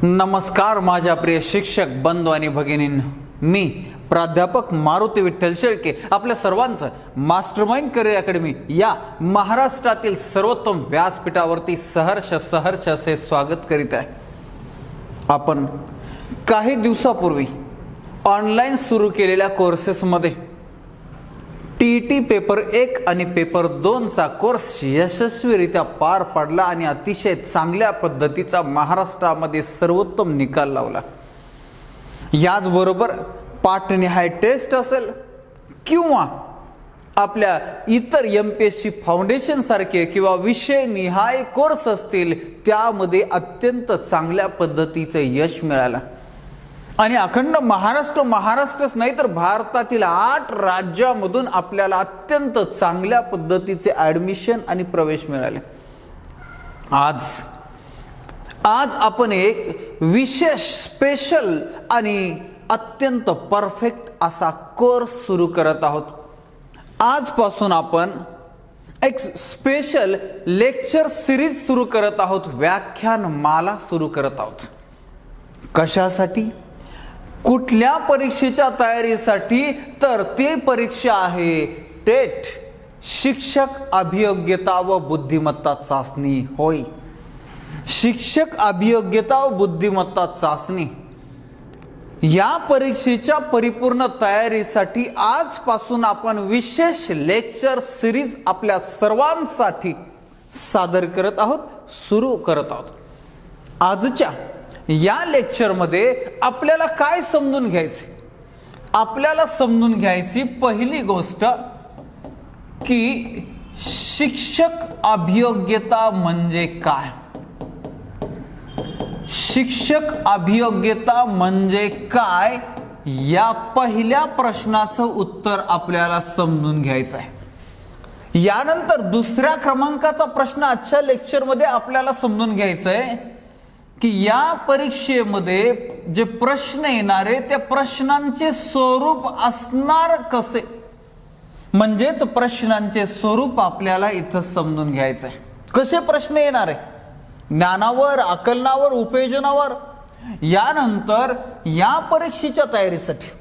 नमस्कार माझ्या प्रिय शिक्षक बंधू आणि भगिनींनो, मी प्राध्यापक मारुती विठ्ठल शेळके आपल्या सर्वांचं मास्टरमाइंड करिअर अकॅडमी या महाराष्ट्रातील सर्वोत्तम व्यासपीठावरती सहर्ष असे स्वागत करीत आहे। आपण काही दिवसापूर्वी ऑनलाईन सुरू केलेल्या कोर्सेसमध्ये टीईटी पेपर 1 आणि पेपर 2 चा कोर्स यशस्वीरित्या पार पडला आणि अतिशय चांगल्या पद्धतीचा महाराष्ट्रामध्ये सर्वोत्तम निकाल लावला। याचबरोबर पाठनिहाय टेस्ट असेल किंवा आपल्या इतर एमपीएससी फाउंडेशन सारखे किंवा विषय निहाय कोर्स असतील त्यामध्ये अत्यंत चांगल्या पद्धतीचे यश मिळालं आणि अखंड महाराष्ट्रच नाही तर भारतातील 8 राज्यामधून आपल्याला अत्यंत चांगल्या पद्धतीचे ॲडमिशन आणि प्रवेश मिळाले। आज आपण एक विशेष स्पेशल आणि अत्यंत परफेक्ट असा कोर्स सुरू करत आहोत। आजपासून आपण एक स्पेशल लेक्चर सिरीज सुरू करत आहोत, व्याख्यानमाला सुरू करत आहोत। कशासाठी? कुठल्या परीक्षेच्या तयारीसाठी? तर ती परीक्षा आहे टेट, शिक्षक अभियोग्यता व बुद्धिमत्ता चाचणी। होय, शिक्षक अभियोग्यता व बुद्धिमत्ता चाचणी या परीक्षेच्या परिपूर्ण तयारीसाठी आजपासून आपण विशेष लेक्चर सिरीज आपल्या सर्वांसाठी सादर करत आहोत, सुरू करत आहोत। आजच्या या लेक्चरमध्ये आपल्याला काय समजून घ्यायचे? आपल्याला समजून घ्यायची पहिली गोष्ट की शिक्षक अभियोग्यता म्हणजे काय? शिक्षक अभियोग्यता म्हणजे काय या पहिल्या प्रश्नाचं उत्तर आपल्याला समजून घ्यायचं आहे। यानंतर दुसऱ्या क्रमांकाचा प्रश्न आजच्या लेक्चरमध्ये आपल्याला समजून घ्यायचा आहे की या परीक्षेमध्ये जे प्रश्न येणार आहे त्या प्रश्नांचे स्वरूप असणार कसे, म्हणजेच प्रश्नांचे स्वरूप आपल्याला इथं समजून घ्यायचं आहे। कसे प्रश्न येणार आहे? ज्ञानावर, आकलनावर, उपयोजनावर। यानंतर या परीक्षेच्या तयारीसाठी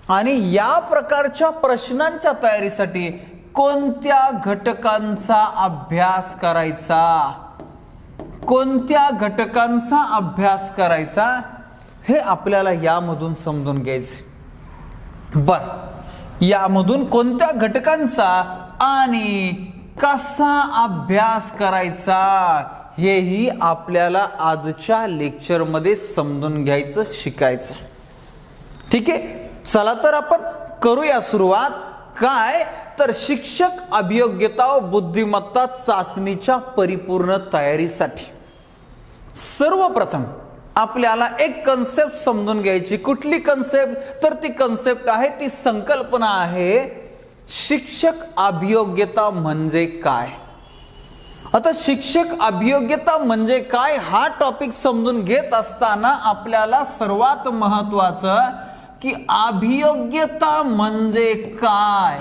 आणि या प्रकारच्या प्रश्नांच्या तयारीसाठी कोणत्या घटकांचा अभ्यास करायचा, कोणत्या घटकांचा अभ्यास करायचा हे आपल्याला यामधून समजून घ्यायचे। यामधून कोणत्या घटकांचा आणि कसा अभ्यास करायचा हेही आपल्याला आजच्या लेक्चरमध्ये समजून घ्यायचं, शिकायचं। ठीक आहे, चला तर आपण करूया सुरुवात। काय तर शिक्षक अभियोग्यता व बुद्धिमत्ता चाचणीच्या परिपूर्ण तयारीसाठी सर्वप्रथम आपल्याला एक कन्सेप्ट समजून घ्यायची। कुठली कन्सेप्ट? तर ती कन्सेप्ट आहे, ती संकल्पना आहे शिक्षक अभियोग्यता म्हणजे काय। आता शिक्षक अभियोग्यता म्हणजे काय हा टॉपिक समजून घेत असताना आपल्याला सर्वात महत्त्वाचं की अभियोग्यता म्हणजे काय,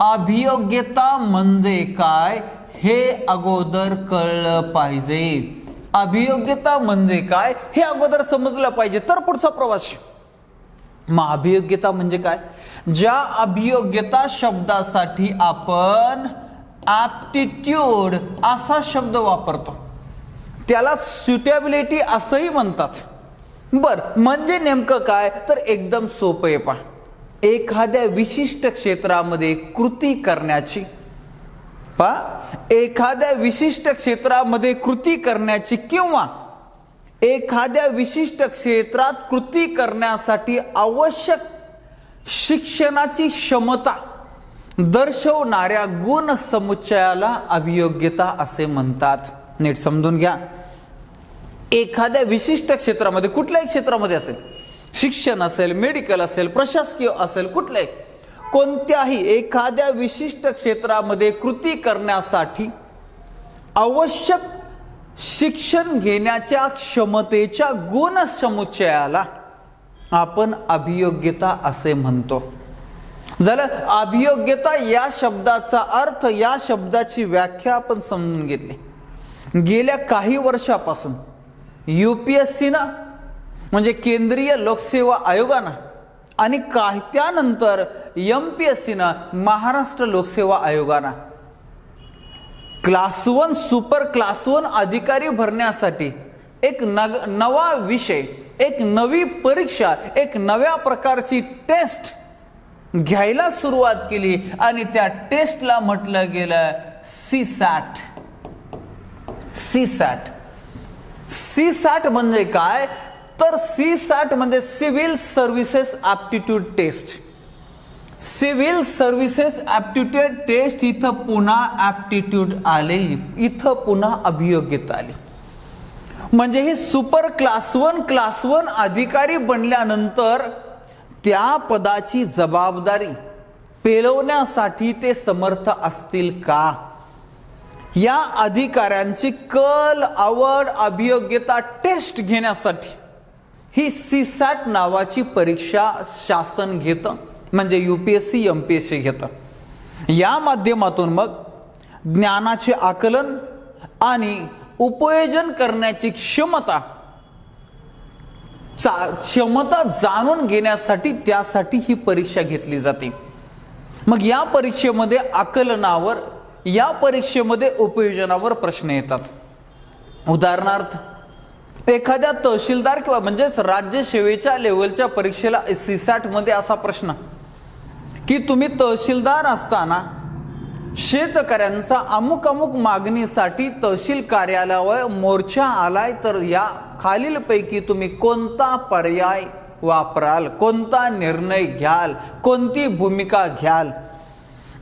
अभियोग्यता म्हणजे काय हे अगोदर कळलं पाहिजे। अभियोग्यता म्हणजे काय हे अगोदर समजलं पाहिजे, तर पुढचा प्रवास। मग अभियोग्यता म्हणजे काय? ज्या अभियोग्यता शब्दासाठी आपण ॲप्टिट्यूड असा शब्द वापरतो त्याला सुटेबिलिटी असंही म्हणतात। म्हणजे नेमकं काय? तर एकदम सोपं आहे पहा। एखाद्या विशिष्ट क्षेत्रामध्ये कृती करण्याची, एखाद्या विशिष्ट क्षेत्रामध्ये कृती करण्याची किंवा एखाद्या विशिष्ट क्षेत्रात कृती करण्यासाठी आवश्यक शिक्षणाची क्षमता दर्शवणाऱ्या गुण समुच्चयाला अभियोग्यता असे म्हणतात। नीट समजून घ्या। एखाद्या विशिष्ट क्षेत्रामध्ये, कुठल्याही क्षेत्रामध्ये असेल, शिक्षण असेल, मेडिकल असेल, प्रशासकीय असेल, कुठल्याही कोणत्याही एखाद्या विशिष्ट क्षेत्रामध्ये कृती करण्यासाठी आवश्यक शिक्षण घेण्याच्या क्षमतेच्या गुण समुच्चयाला आपण अभियोग्यता असे म्हणतो। झालं, अभियोग्यता या शब्दाचा अर्थ, या शब्दाची व्याख्या आपण समजून घेतली। गेल्या काही वर्षापासून UPSCनं म्हणजे केंद्रीय लोकसेवा आयोगानं आणि त्यानंतर MPSCनं महाराष्ट्र लोकसेवा आयोगानं क्लास 1 सुपर क्लास 1 अधिकारी भरण्यासाठी एक नवा विषय, एक नवी परीक्षा, एक नव्या प्रकारची टेस्ट घ्यायला सुरुवात केली आणि त्या टेस्टला म्हटलं गेलं CSAT. CSAT म्हणजे काय तर CSAT म्हणजे civil services aptitude test. Civil services aptitude test, इथं पुन्हा ॲप्टिट्यूड आले, इथं पुन्हा अभियोग्यता आली. म्हणजे ही सुपर क्लास 1 अधिकारी बनल्यानंतर त्या पदाची जबाबदारी पेलवण्यासाठी ते समर्थ असतील का, या अधिकाऱ्यांची कल, आवड, अभियोग्यता टेस्ट घेण्यासाठी ही CSAT नावाची परीक्षा शासन घेतं, म्हणजे UPSC MPSC घेतं. या माध्यमातून मग ज्ञानाचे आकलन आणि उपयोजन करण्याची क्षमता जाणून घेण्यासाठी त्यासाठी ही परीक्षा घेतली जाते. मग या परीक्षेमध्ये आकलनावर, या परीक्षेमध्ये उपयोजनावर प्रश्न येतात. उदाहरणार्थ एखाद्या तहसीलदार किंवा म्हणजेच राज्य सेवेच्या लेवलच्या परीक्षेला CSAT मध्ये असा प्रश्न की तुम्ही तहसीलदार असताना शेतकऱ्यांचा अमुक मागणीसाठी तहसील कार्यालयावर मोर्चा आलाय, तर या खालीलपैकी तुम्ही कोणता पर्याय वापराल, कोणता निर्णय घ्याल, कोणती भूमिका घ्याल,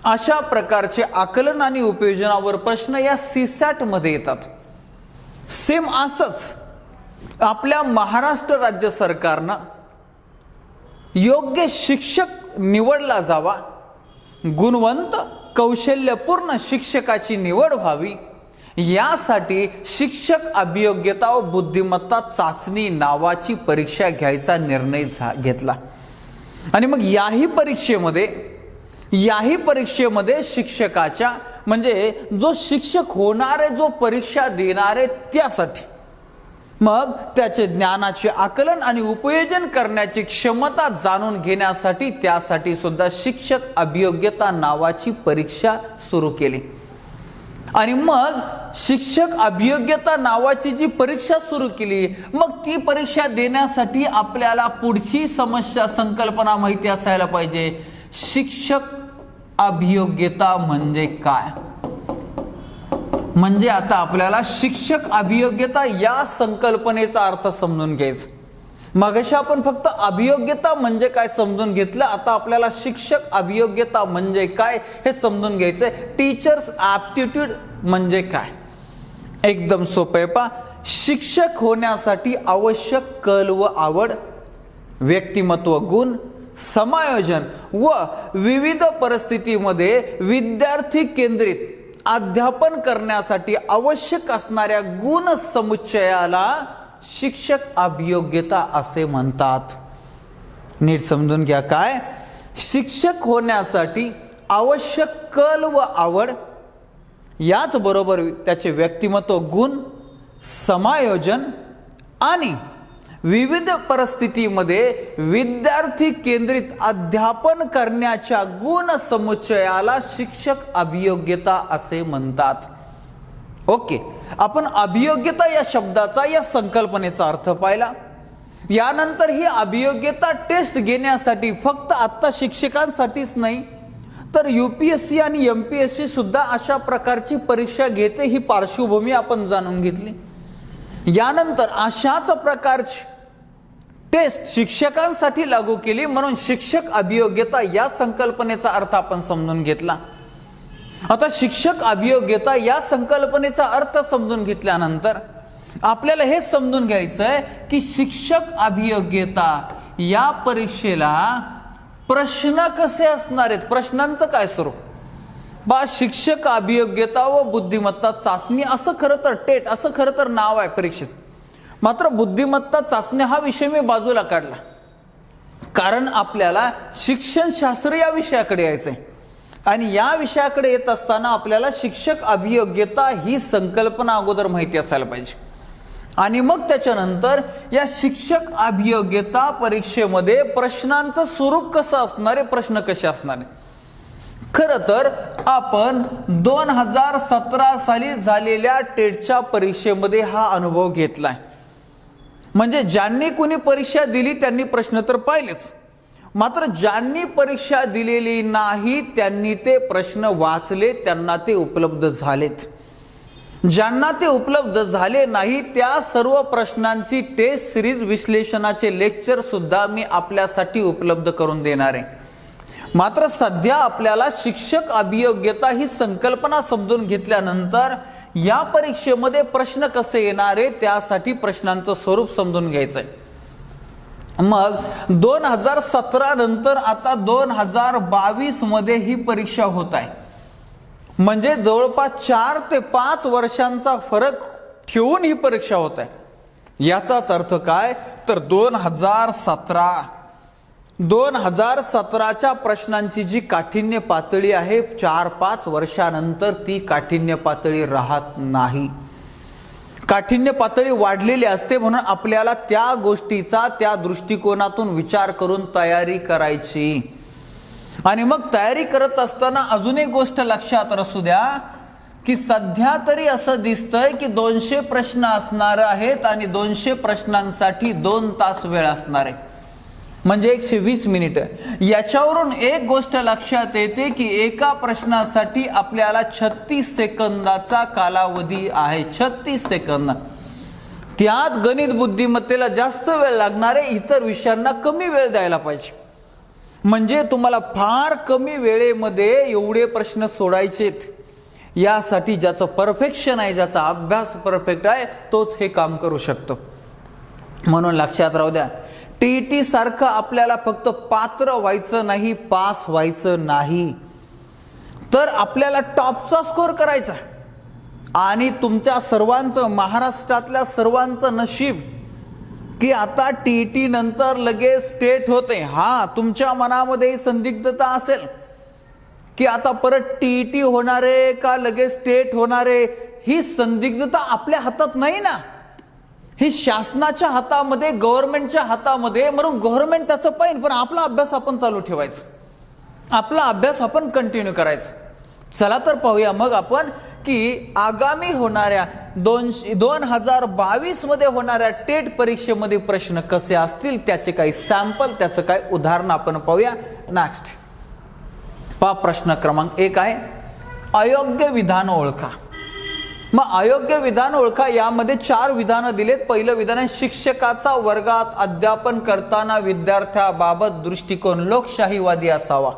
अशा प्रकारचे आकलन आणि उपयोजनावर प्रश्न या CSAT मध्ये येतात. सेम असंच आपल्या महाराष्ट्र राज्य सरकारनं योग्य शिक्षक निवडला जावा, गुणवंत कौशल्यपूर्ण शिक्षकाची निवड व्हावी, यासाठी शिक्षक अभियोग्यता व बुद्धिमत्ता चाचणी नावाची परीक्षा घ्यायचा निर्णय घेतला. आणि मग याही परीक्षेमध्ये शिक्षकाच्या म्हणजे जो शिक्षक होणारे, जो परीक्षा देणारे, त्यासाठी मग त्याचे ज्ञानाचे आकलन आणि उपयोजन करण्याची क्षमता जाणून घेण्यासाठी त्यासाठी सुद्धा शिक्षक अभियोग्यता नावाची परीक्षा सुरू केली. आणि मग शिक्षक अभियोग्यता नावाची जी परीक्षा सुरू केली, मग ती परीक्षा देण्यासाठी आपल्याला पुढची समस्या संकल्पना माहिती असायला पाहिजे. शिक्षक अभियोग्यता म्हणजे काय, म्हणजे आता आपल्याला शिक्षक अभियोग्यता या संकल्पनेचा अर्थ समजून घ्यायचा. मगाशी आपण फक्त अभियोग्यता म्हणजे काय समजून घेतलं, आता आपल्याला शिक्षक अभियोग्यता म्हणजे काय हे समजून घ्यायचंय. टीचर्स ॲप्टिट्यूड म्हणजे काय, एकदम सोपं आहे. पहा, शिक्षक होण्यासाठी आवश्यक कल व आवड, व्यक्तिमत्व गुण, समायोजन व विविध परिस्थितीमध्ये विद्यार्थी केंद्रित अध्यापन करण्यासाठी आवश्यक असणाऱ्या गुण समुच्चयाला शिक्षक अभियोग्यता असे म्हणतात. नीट समजून घ्या. काय, शिक्षक होण्यासाठी आवश्यक कल व आवड, याच बरोबर त्याचे व्यक्तिमत्व गुण, समायोजन आणि विविध परिस्थितीमध्ये विद्यार्थी केंद्रित अध्यापन करण्याच्या गुण समुच्चयाला शिक्षक अभियोग्यता असे म्हणतात. ओके, आपण अभियोग्यता या शब्दाचा, या संकल्पनेचा अर्थ पाहिला. यानंतर ही अभियोग्यता टेस्ट घेण्यासाठी फक्त आत्ता शिक्षकांसाठीच नाही, तर UPSC आणि MPSC सुद्धा अशा प्रकारची परीक्षा घेते, ही पार्श्वभूमी आपण जाणून घेतली. यानंतर अशाच प्रकारची टेस्ट शिक्षकांसाठी लागू केली, म्हणून शिक्षक अभियोग्यता या संकल्पनेचा अर्थ आपण समजून घेतला. आता शिक्षक अभियोग्यता या संकल्पनेचा अर्थ समजून घेतल्यानंतर आपल्याला हे समजून घ्यायचंय की शिक्षक अभियोग्यता या परीक्षेला प्रश्न कसे असणार आहेत, प्रश्नांचं काय स्वरूप. शिक्षक अभियोग्यता व बुद्धिमत्ता चाचणी असं खरं तर टेट असं खरं तर नाव आहे परीक्षेत. मात्र बुद्धिमत्ता चाचणी हा विषय मी बाजूला काढला, कारण आपल्याला शिक्षणशास्त्र या विषयाकडे यायचंय. आणि या विषयाकडे येत असताना आपल्याला शिक्षक अभियोग्यता ही संकल्पना अगोदर माहिती असायला पाहिजे. आणि मग त्याच्यानंतर या शिक्षक अभियोग्यता परीक्षेमध्ये प्रश्नांचं स्वरूप कसं असणार आहे, प्रश्न कसे असणार आहे. खरं तर आपण 2017 साली झालेल्या टेटच्या परीक्षेमध्ये हा अनुभव घेतलाय. म्हणजे ज्यांनी कुणी परीक्षा दिली त्यांनी प्रश्न तर पाहिलेच, मात्र ज्यांनी परीक्षा दिलेली नाही त्यांनी ते प्रश्न वाचले, त्यांना ते उपलब्ध झालेत. ज्यांना ते उपलब्ध झाले नाही त्या सर्व प्रश्नांची टेस्ट सिरीज विश्लेषणाचे लेक्चर सुद्धा मी आपल्यासाठी उपलब्ध करून देणार आहे. मात्र सध्या आपल्याला शिक्षक अभियोग्यता ही संकल्पना समजून घेतल्यानंतर या परीक्षेमध्ये प्रश्न कसे येणार आहे त्यासाठी प्रश्नांचं स्वरूप समजून घ्यायचंय. मग 2017 नंतर आता 2022 मध्ये ही परीक्षा होत आहे. म्हणजे जवळपास 4 ते 5 वर्षांचा फरक ठेवून ही परीक्षा होत आहे. याचाच अर्थ काय तर 2017च्या प्रश्नांची जी काठिण्य पातळी आहे 4-5 वर्षानंतर ती काठिण्य पातळी राहत नाही. काठिण्य पातळी वाढलेली असते, म्हणून आपल्याला त्या गोष्टीचा त्या दृष्टिकोनातून विचार करून तयारी करायची. आणि मग तयारी करत असताना अजून एक गोष्ट लक्षात असू द्या की सध्या तरी असं दिसतंय की 200 प्रश्न असणार आहेत आणि 200 प्रश्नांसाठी 2 तास वेळ असणार आहे, म्हणजे 120 मिनिटं. याच्यावरून एक गोष्ट लक्षात येते की एका प्रश्नासाठी आपल्याला 36 सेकंदाचा कालावधी आहे. 36 सेकंद. त्यात गणित बुद्धिमत्तेला जास्त वेळ लागणार आहे, इतर विषयांना कमी वेळ द्यायला पाहिजे. म्हणजे तुम्हाला फार कमी वेळेमध्ये एवढे प्रश्न सोडायचेत. यासाठी ज्याचं परफेक्शन आहे, ज्याचा अभ्यास परफेक्ट आहे तोच हे काम करू शकतो. म्हणून लक्षात राहू द्या, टीईटी सारखं आपल्याला फक्त पात्र व्हायचं नाही, पास व्हायचं नाही, तर आपल्याला टॉपचा स्कोर करायचा. आणि तुमच्या सर्वांचं, महाराष्ट्रातल्या सर्वांचं नशीब की आता टीईटी नंतर लगेच स्टेट होते. हा, तुमच्या मनामध्ये संदिग्धता असेल की आता परत टीईटी होणार आहे का लगेच स्टेट होणार आहे, ही संदिग्धता आपल्या हातात नाही ना, ही शासनाच्या हातामध्ये, गव्हर्नमेंटच्या हातामध्ये. म्हणून गव्हर्नमेंट त्याचं पाहिजे, पण आपला अभ्यास आपण चालू ठेवायचा, आपला अभ्यास आपण कंटिन्यू करायचा. चला तर पाहूया मग आपण की आगामी होणाऱ्या 2022 मध्ये होणाऱ्या टेट परीक्षेमध्ये प्रश्न कसे असतील, त्याचे काही सॅम्पल, त्याचं काय उदाहरण आपण पाहूया. नेक्स्ट पहा, प्रश्न क्रमांक 1 आहे अयोग्य विधान ओळखा. मग अयोग्य विधान ओळखा यामध्ये 4 विधानं दिलेत. पहिलं विधान आहे शिक्षकाचा वर्गात अध्यापन करताना विद्यार्थ्याबाबत दृष्टिकोन लोकशाहीवादी असावा.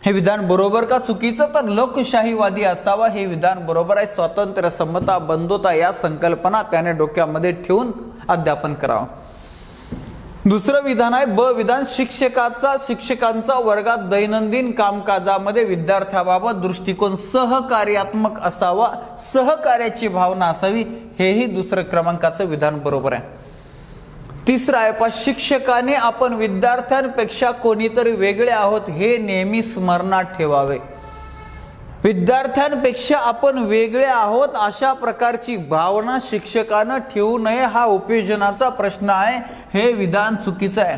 हे विधान बरोबर का चुकीचं तर लोकशाहीवादी असावा हे विधान बरोबर आहे. स्वातंत्र्य, समता, बंधुता या संकल्पना त्याने डोक्यामध्ये ठेवून अध्यापन करावं. दुसरं विधान आहे ब विधान शिक्षकांचा वर्गात दैनंदिन कामकाजामध्ये विद्यार्थ्याबाबत दृष्टिकोन सहकार्यात्मक असावा, सहकार्याची भावना असावी. हेही दुसरं क्रमांकाचं विधान बरोबर आहे. तिसरं आहे पहा शिक्षकाने आपण विद्यार्थ्यांपेक्षा कोणीतरी वेगळे आहोत हे नेहमी स्मरणात ठेवावे. विद्यार्थ्यांपेक्षा आपण वेगळे आहोत अशा प्रकारची भावना शिक्षकानं ठेवू नये, हा उपयोजनाचा प्रश्न आहे. हे विधान चुकीचं आहे.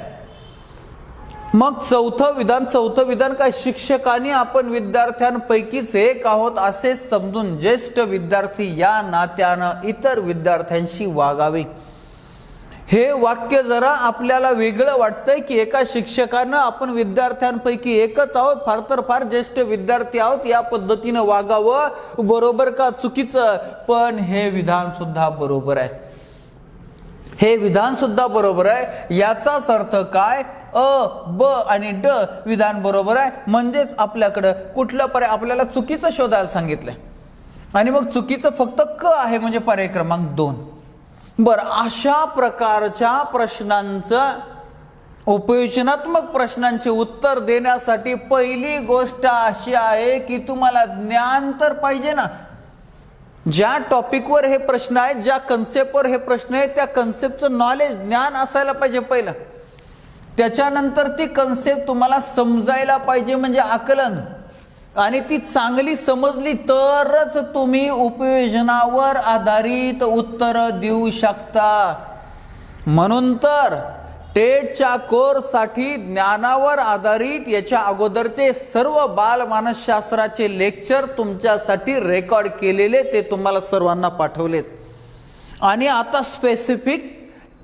मग चौथं विधान काय शिक्षकाने आपण विद्यार्थ्यांपैकीच एक आहोत असे समजून ज्येष्ठ विद्यार्थी या नात्यानं इतर विद्यार्थ्यांशी वागावे. हे वाक्य जरा आपल्याला वेगळं वाटतंय की एका शिक्षकानं आपण विद्यार्थ्यांपैकी एकच आहोत, फार तर फार ज्येष्ठ विद्यार्थी आहोत या पद्धतीनं वागावं. बरोबर का चुकीचं? पण हे विधान सुद्धा बरोबर आहे. हे विधान सुद्धा बरोबर आहे. याचाच अर्थ काय अ ब आणि ड विधान बरोबर आहे. म्हणजेच आपल्याकडं कुठलं पर्याय आपल्याला चुकीचं शोधायला सांगितलंय आणि मग चुकीचं फक्त क आहे म्हणजे पर्याय क्रमांक 2. बर, अशा प्रकारच्या प्रश्नांचं उपयोजनात्मक प्रश्नांचे उत्तर देण्यासाठी पहिली गोष्ट अशी आहे की तुम्हाला ज्ञान तर पाहिजे ना. ज्या टॉपिकवर हे प्रश्न आहेत, ज्या कन्सेप्टवर हे प्रश्न आहेत त्या कन्सेप्टचं नॉलेज, ज्ञान असायला पाहिजे पहिलं. त्याच्यानंतर ती कन्सेप्ट तुम्हाला समजायला पाहिजे म्हणजे आकलन. आणि ती चांगली समजली तरच तुम्ही उपयोजनावर आधारित उत्तर देऊ शकता. म्हणून तर टेटच्या कोर्ससाठी ज्ञानावर आधारित याच्या अगोदरचे सर्व बालमानसशास्त्राचे लेक्चर तुमच्यासाठी रेकॉर्ड केलेले ते तुम्हाला सर्वांना पाठवलेत. आणि आता स्पेसिफिक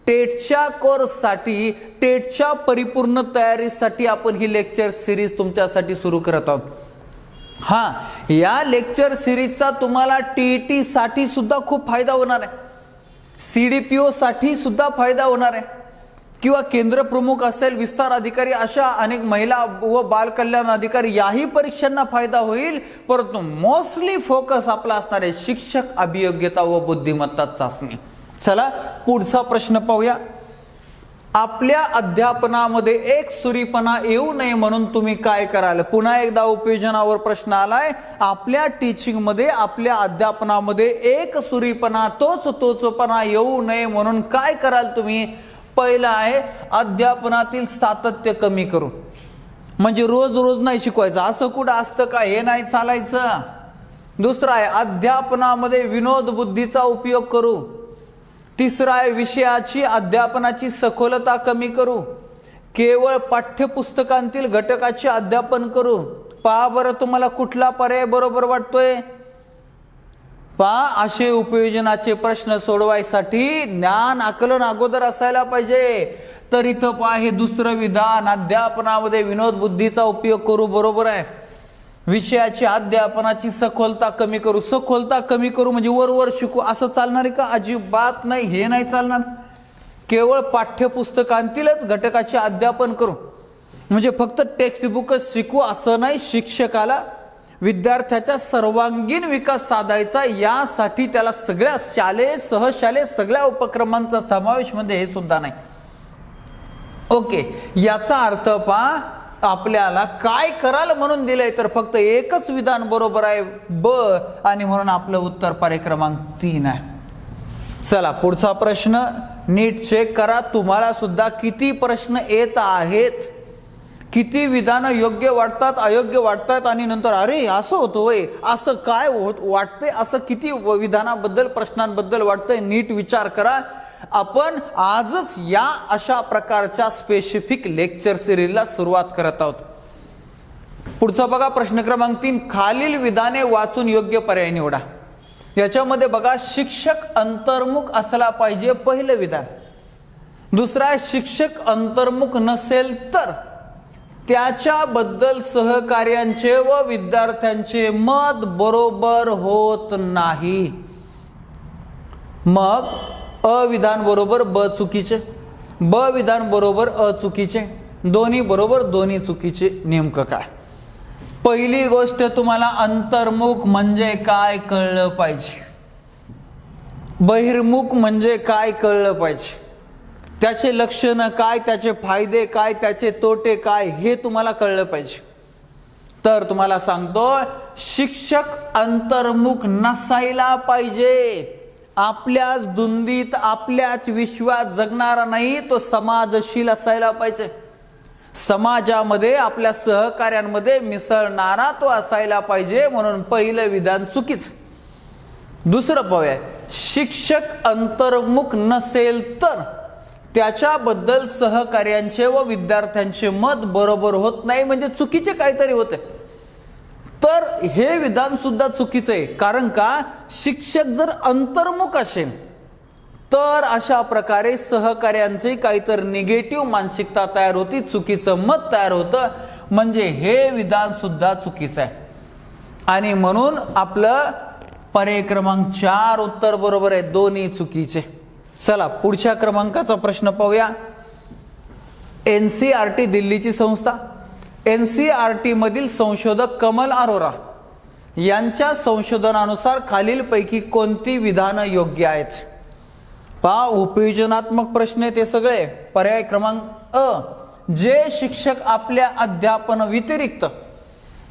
टेटच्या कोर्ससाठी, टेटच्या परिपूर्ण तयारीसाठी आपण ही लेक्चर सिरीज तुमच्यासाठी सुरू करत आहोत. हां, या लेक्चर सिरीजचा तुम्हाला TET साठी सुद्धा खूप फायदा होणार आहे, CDPO साठी सुद्धा फायदा होणार आहे, किंवा केंद्र प्रमुख असेल, विस्तार अधिकारी, अशा अनेक महिला व बाल कल्याण अधिकारी याही परीक्षांना फायदा होईल. परंतु मोस्टली फोकस आपला असणार आहे शिक्षक अभियोग्यता व बुद्धिमत्ता चाचणी. चला पुढचा प्रश्न पाहूया. आपल्या अध्यापनामध्ये एक सुरीपणा येऊ नये म्हणून तुम्ही काय कराल? पुन्हा एकदा उपयोजनावर प्रश्न आलाय. आपल्या टीचिंग मध्ये, आपल्या अध्यापनामध्ये एक सुरीपणा, तोचपणा येऊ नये म्हणून काय कराल तुम्ही? पहिला आहे अध्यापनातील सातत्य कमी करू, म्हणजे रोज रोज नाही शिकवायचं, असं कुठं असतं का? हे नाही चालायचं. दुसरा आहे अध्यापनामध्ये विनोद बुद्धीचा उपयोग करू. तिसरा आहे विषयाची अध्यापनाची सखोलता कमी करू, केवळ पाठ्यपुस्तकांतील घटकाचे अध्यापन करू. पहा बरं तुम्हाला कुठला पर्याय बरोबर वाटतोय? पहा, असे उपयोजनाचे प्रश्न सोडवायसाठी ज्ञान आकलन अगोदर असायला पाहिजे. तर इथं पहा, हे दुसरं विधान, अध्यापनामध्ये विनोद बुद्धीचा उपयोग करू, बरोबर आहे. विषयाची अध्यापनाची सखोलता कमी करू. सखोलता कमी करू म्हणजे वर शिकू असं चालणार आहे का? अजिबात नाही, हे नाही चालणार. केवळ पाठ्यपुस्तकांतीलच घटकाचे अध्यापन करू म्हणजे फक्त टेक्स्ट बुकच शिकू असं नाही. शिक्षकाला विद्यार्थ्याचा सर्वांगीण विकास साधायचा, यासाठी त्याला सगळ्या शालेय, सहशालेय सगळ्या उपक्रमांचा समावेश मध्ये हे सुद्धा नाही. ओके, याचा अर्थ पहा, आपल्याला काय कराल म्हणून दिलंय तर फक्त एकच विधान बरोबर आहे, ब, आणि म्हणून आपलं उत्तर पर्याय क्रमांक 3 आहे. चला पुढचा प्रश्न नीट चेक करा. तुम्हाला सुद्धा किती प्रश्न येत आहेत, किती विधानं योग्य वाटतात, अयोग्य वाटतात, आणि नंतर अरे असं होतं होय, असं काय वाटतंय, असं किती विधानाबद्दल, प्रश्नांबद्दल वाटतंय. नीट विचार करा. आपण आजच या अशा प्रकारच्या स्पेसिफिक लेक्चर सिरीजला सुरुवात करत आहोत. पुढचा बघा प्रश्न क्रमांक 3. खालील विधाने वाचून योग्य पर्याय निवडा. याच्यामध्ये बघा, शिक्षक अंतर्मुख असला पाहिजे, पहिलं विधान. दुसरा आहे शिक्षक अंतर्मुख नसेल तर त्याच्याबद्दल सहकार्यांचे व विद्यार्थ्यांचे मत बरोबर होत नाही. मग अ विधान बरोबर ब चुकीचे, ब विधान बरोबर अ चुकीचे, दोन्ही बरोबर दोन्ही चुकीचे. नेमकं काय? पहिली गोष्ट, तुम्हाला अंतर्मुख म्हणजे काय कळलं पाहिजे, बहिर्मुख म्हणजे काय कळलं पाहिजे, त्याचे लक्षणं काय, त्याचे फायदे काय, त्याचे तोटे काय, हे तुम्हाला कळलं पाहिजे. तर तुम्हाला सांगतो, शिक्षक अंतर्मुख नसायला पाहिजे. आपल्याच धुंदीत, आपल्याच विश्वात जगणारा नाही, तो समाजशील असायला पाहिजे. समाजामध्ये, आपल्या सहकार्यांमध्ये मिसळणारा तो असायला पाहिजे. म्हणून पहिलं विधान चुकीच. दुसरं पाहूया, शिक्षक अंतर्मुख नसेल तर त्याच्याबद्दल सहकार्यांचे व विद्यार्थ्यांचे मत बरोबर होत नाही, म्हणजे चुकीचे काहीतरी होते. तर हे विधान सुद्धा चुकीचं आहे. कारण का? शिक्षक जर अंतर्मुख असेल तर अशा प्रकारे सहकार्यांची काहीतरी निगेटिव्ह मानसिकता तयार होती, चुकीचं मत तयार होतं, म्हणजे हे विधान सुद्धा चुकीचं आहे. आणि म्हणून आपलं पर्याय क्रमांक 4 उत्तर बरोबर आहे, दोन्ही चुकीचे. चला पुढच्या क्रमांकाचा प्रश्न पाहूया. NCERT दिल्लीची संस्था, NCERT मधील संशोधक कमल अरोरा यांच्या संशोधनानुसार खालीलपैकी कोणती विधानं योग्य आहेत? पहा, उपयोजनात्मक प्रश्न ते सगळे. पर्याय क्रमांक अ, जे शिक्षक आपल्या अध्यापन व्यतिरिक्त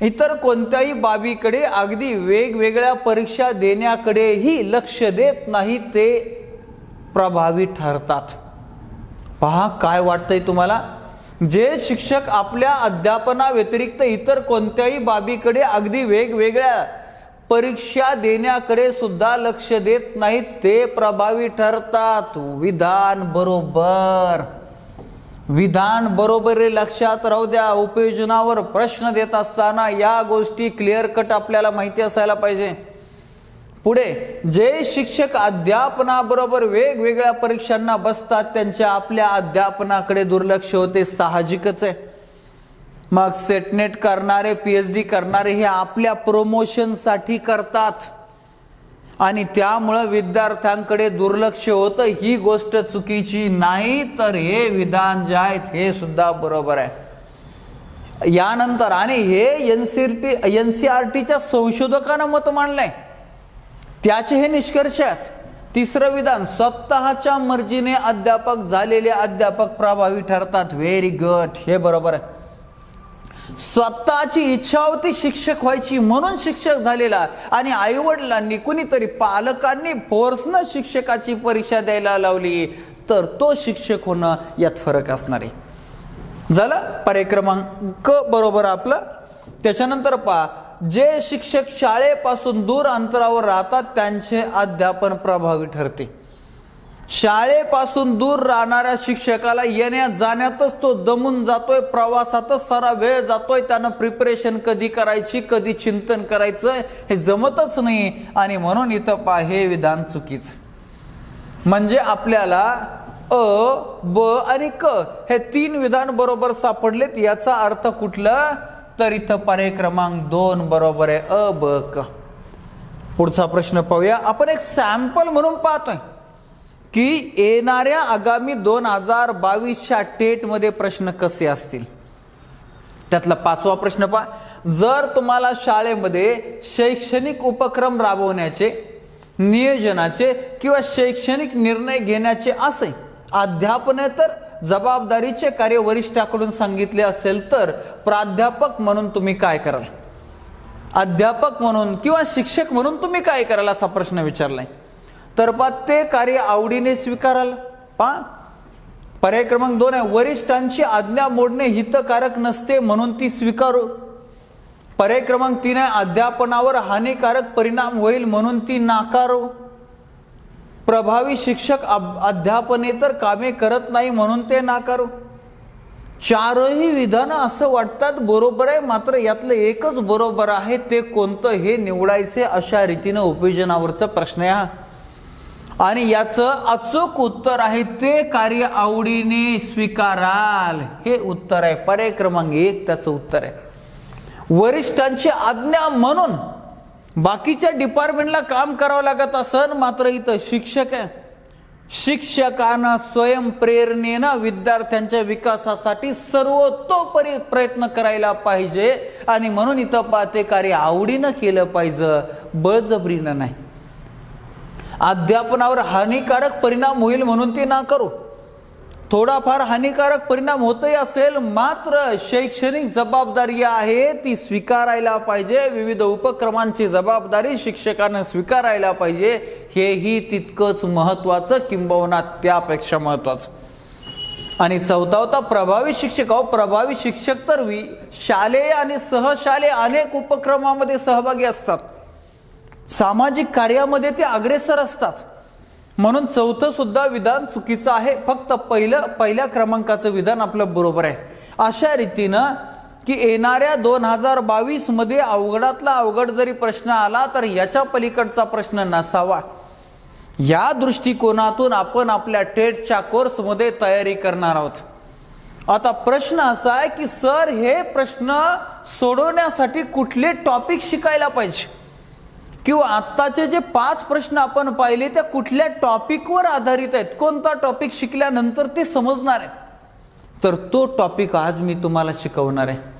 इतर कोणत्याही बाबीकडे, अगदी वेगवेगळ्या परीक्षा देण्याकडेही लक्ष देत नाही, ते प्रभावी ठरतात. पहा, काय वाटतंय तुम्हाला? जे शिक्षक आपल्या अध्यापनाव्यतिरिक्त इतर कोणत्याही बाबीकडे अगदी वेगवेगळ्या परीक्षा देण्याकडे सुद्धा लक्ष देत नाहीत ते प्रभावी ठरतात. विधान बरोबर लक्षात राहू द्या. उपयोजनावर प्रश्न देत असताना या गोष्टी क्लिअर कट आपल्याला माहिती असायला पाहिजे. पुढे जे शिक्षक अध्यापनाबरोबर वेगवेगळ्या परीक्षांना बसतात त्यांच्या आपल्या अध्यापनाकडे दुर्लक्ष होते, साहजिकच आहे. मग सेटनेट करणारे, PhD करणारे हे आपल्या प्रमोशनसाठी करतात आणि त्यामुळं विद्यार्थ्यांकडे दुर्लक्ष होतं. ही गोष्ट चुकीची नाही, तर हे विधान जे आहेत हे सुद्धा बरोबर आहे. यानंतर आणि हे NCERTच्या संशोधकांना मत मांडलंय, त्याचे हे निष्कर्ष आहेत. तिसरं विधान, स्वतःच्या मर्जीने अध्यापक झालेले अध्यापक प्रभावी ठरतात. व्हेरी गुड, हे बरोबर आहे. स्वतःची इच्छा होती शिक्षक व्हायची म्हणून शिक्षक झालेला आणि आईवडिलांनी कुणीतरी पालकांनी फोर्सनं शिक्षकाची परीक्षा द्यायला लावली तर तो शिक्षक होणं, यात फरक असणार आहे. झालं पर्याय क्रमांक बरोबर आपलं. त्याच्यानंतर पहा, जे शिक्षक शाळेपासून दूर अंतरावर राहतात त्यांचे अध्यापन प्रभावी ठरते. शाळेपासून दूर राहणाऱ्या शिक्षकाला येण्या जाण्यातच तो दमून जातोय, प्रवासातच सारा वेळ जातोय. त्यानं प्रिपरेशन कधी करायची, कधी चिंतन करायचं हे जमतच नाही आणि म्हणून इथं पहा हे विधान चुकीचं. म्हणजे आपल्याला ब आणि क हे 3 विधान बरोबर सापडलेत. याचा अर्थ कुठलं, तर इथं पर्याय क्रमांक 2 बरोबर आहे, अ ब क. पुढचा प्रश्न पाहूया. आपण एक सॅम्पल म्हणून पाहतोय की येणाऱ्या आगामी 2022च्या टेटमध्ये प्रश्न कसे असतील. त्यातला 5वा प्रश्न पहा. जर तुम्हाला शाळेमध्ये शैक्षणिक उपक्रम राबवण्याचे, नियोजनाचे किंवा शैक्षणिक निर्णय घेण्याचे असे अध्यापनेतर जबाबदारीचे कार्य वरिष्ठाकडून सांगितले असेल तर प्राध्यापक म्हणून तुम्ही काय कराल? अध्यापक म्हणून किंवा शिक्षक म्हणून तुम्ही काय कराल असा प्रश्न विचारलाय. तर ते कार्य आवडीने स्वीकाराल. पर्याय क्रमांक 2 आहे, वरिष्ठांची आज्ञा मोडणे हितकारक नसते म्हणून ती स्वीकारू. पर्याय क्रमांक 3 आहे, अध्यापनावर हानिकारक परिणाम होईल म्हणून ती नाकारू. प्रभावी शिक्षक अध्यापनेतर कामे करत नाही म्हणून ते नाकारू. 4ही विधानं असं वाटतात बरोबर आहे, मात्र यातलं एकच बरोबर आहे. ते कोणतं हे निवडायचे अशा रीतीनं उपयोजनावरचा प्रश्न आहे. आणि याचं अचूक उत्तर आहे ते कार्य आवडीने स्वीकाराल, हे उत्तर आहे. पर्याय क्रमांक 1 त्याचं उत्तर आहे. वरिष्ठांची आज्ञा म्हणून बाकीच्या डिपार्टमेंटला काम करावं लागत असन, मात्र इथं शिक्षक आहे. शिक्षकांना स्वयंप्रेरणेनं विद्यार्थ्यांच्या विकासासाठी सर्वतोपरी प्रयत्न करायला पाहिजे आणि म्हणून इथं पाहते कार्य आवडीनं केलं पाहिजे, बळजबरीनं नाही. अध्यापनावर हानिकारक परिणाम होईल म्हणून ते ना करू. थोडाफार हानिकारक परिणाम होतही असेल, मात्र शैक्षणिक जबाबदारी आहे ती स्वीकारायला पाहिजे. विविध उपक्रमांची जबाबदारी शिक्षकांना स्वीकारायला पाहिजे. हेही तितकंच महत्त्वाचं, किंबहुना त्यापेक्षा महत्त्वाचं. आणि 4था होता प्रभावी शिक्षक. प्रभावी शिक्षक तर शालेय आणि सहशालेय अनेक उपक्रमामध्ये सहभागी असतात, सामाजिक कार्यामध्ये ते अग्रेसर असतात. म्हणून 4थं सुद्धा विधान चुकीचं आहे. फक्त पहिल्या क्रमांकाचं विधान आपलं बरोबर आहे. अशा रीतीनं की येणाऱ्या 2022 मध्ये अवघडातला अवघड जरी प्रश्न आला तर याच्या पलीकडचा प्रश्न नसावा, या दृष्टिकोनातून आपण आपल्या टेटच्या कोर्समध्ये तयारी करणार आहोत. आता प्रश्न असा आहे की सर हे प्रश्न सोडवण्यासाठी कुठले टॉपिक शिकायला पाहिजे, किंवा आत्ताचे जे 5 प्रश्न आपण पाहिले त्या कुठल्या टॉपिकवर आधारित आहेत, कोणता टॉपिक शिकल्यानंतर ते समजणार आहेत. तर तो टॉपिक आज मी तुम्हाला शिकवणार आहे.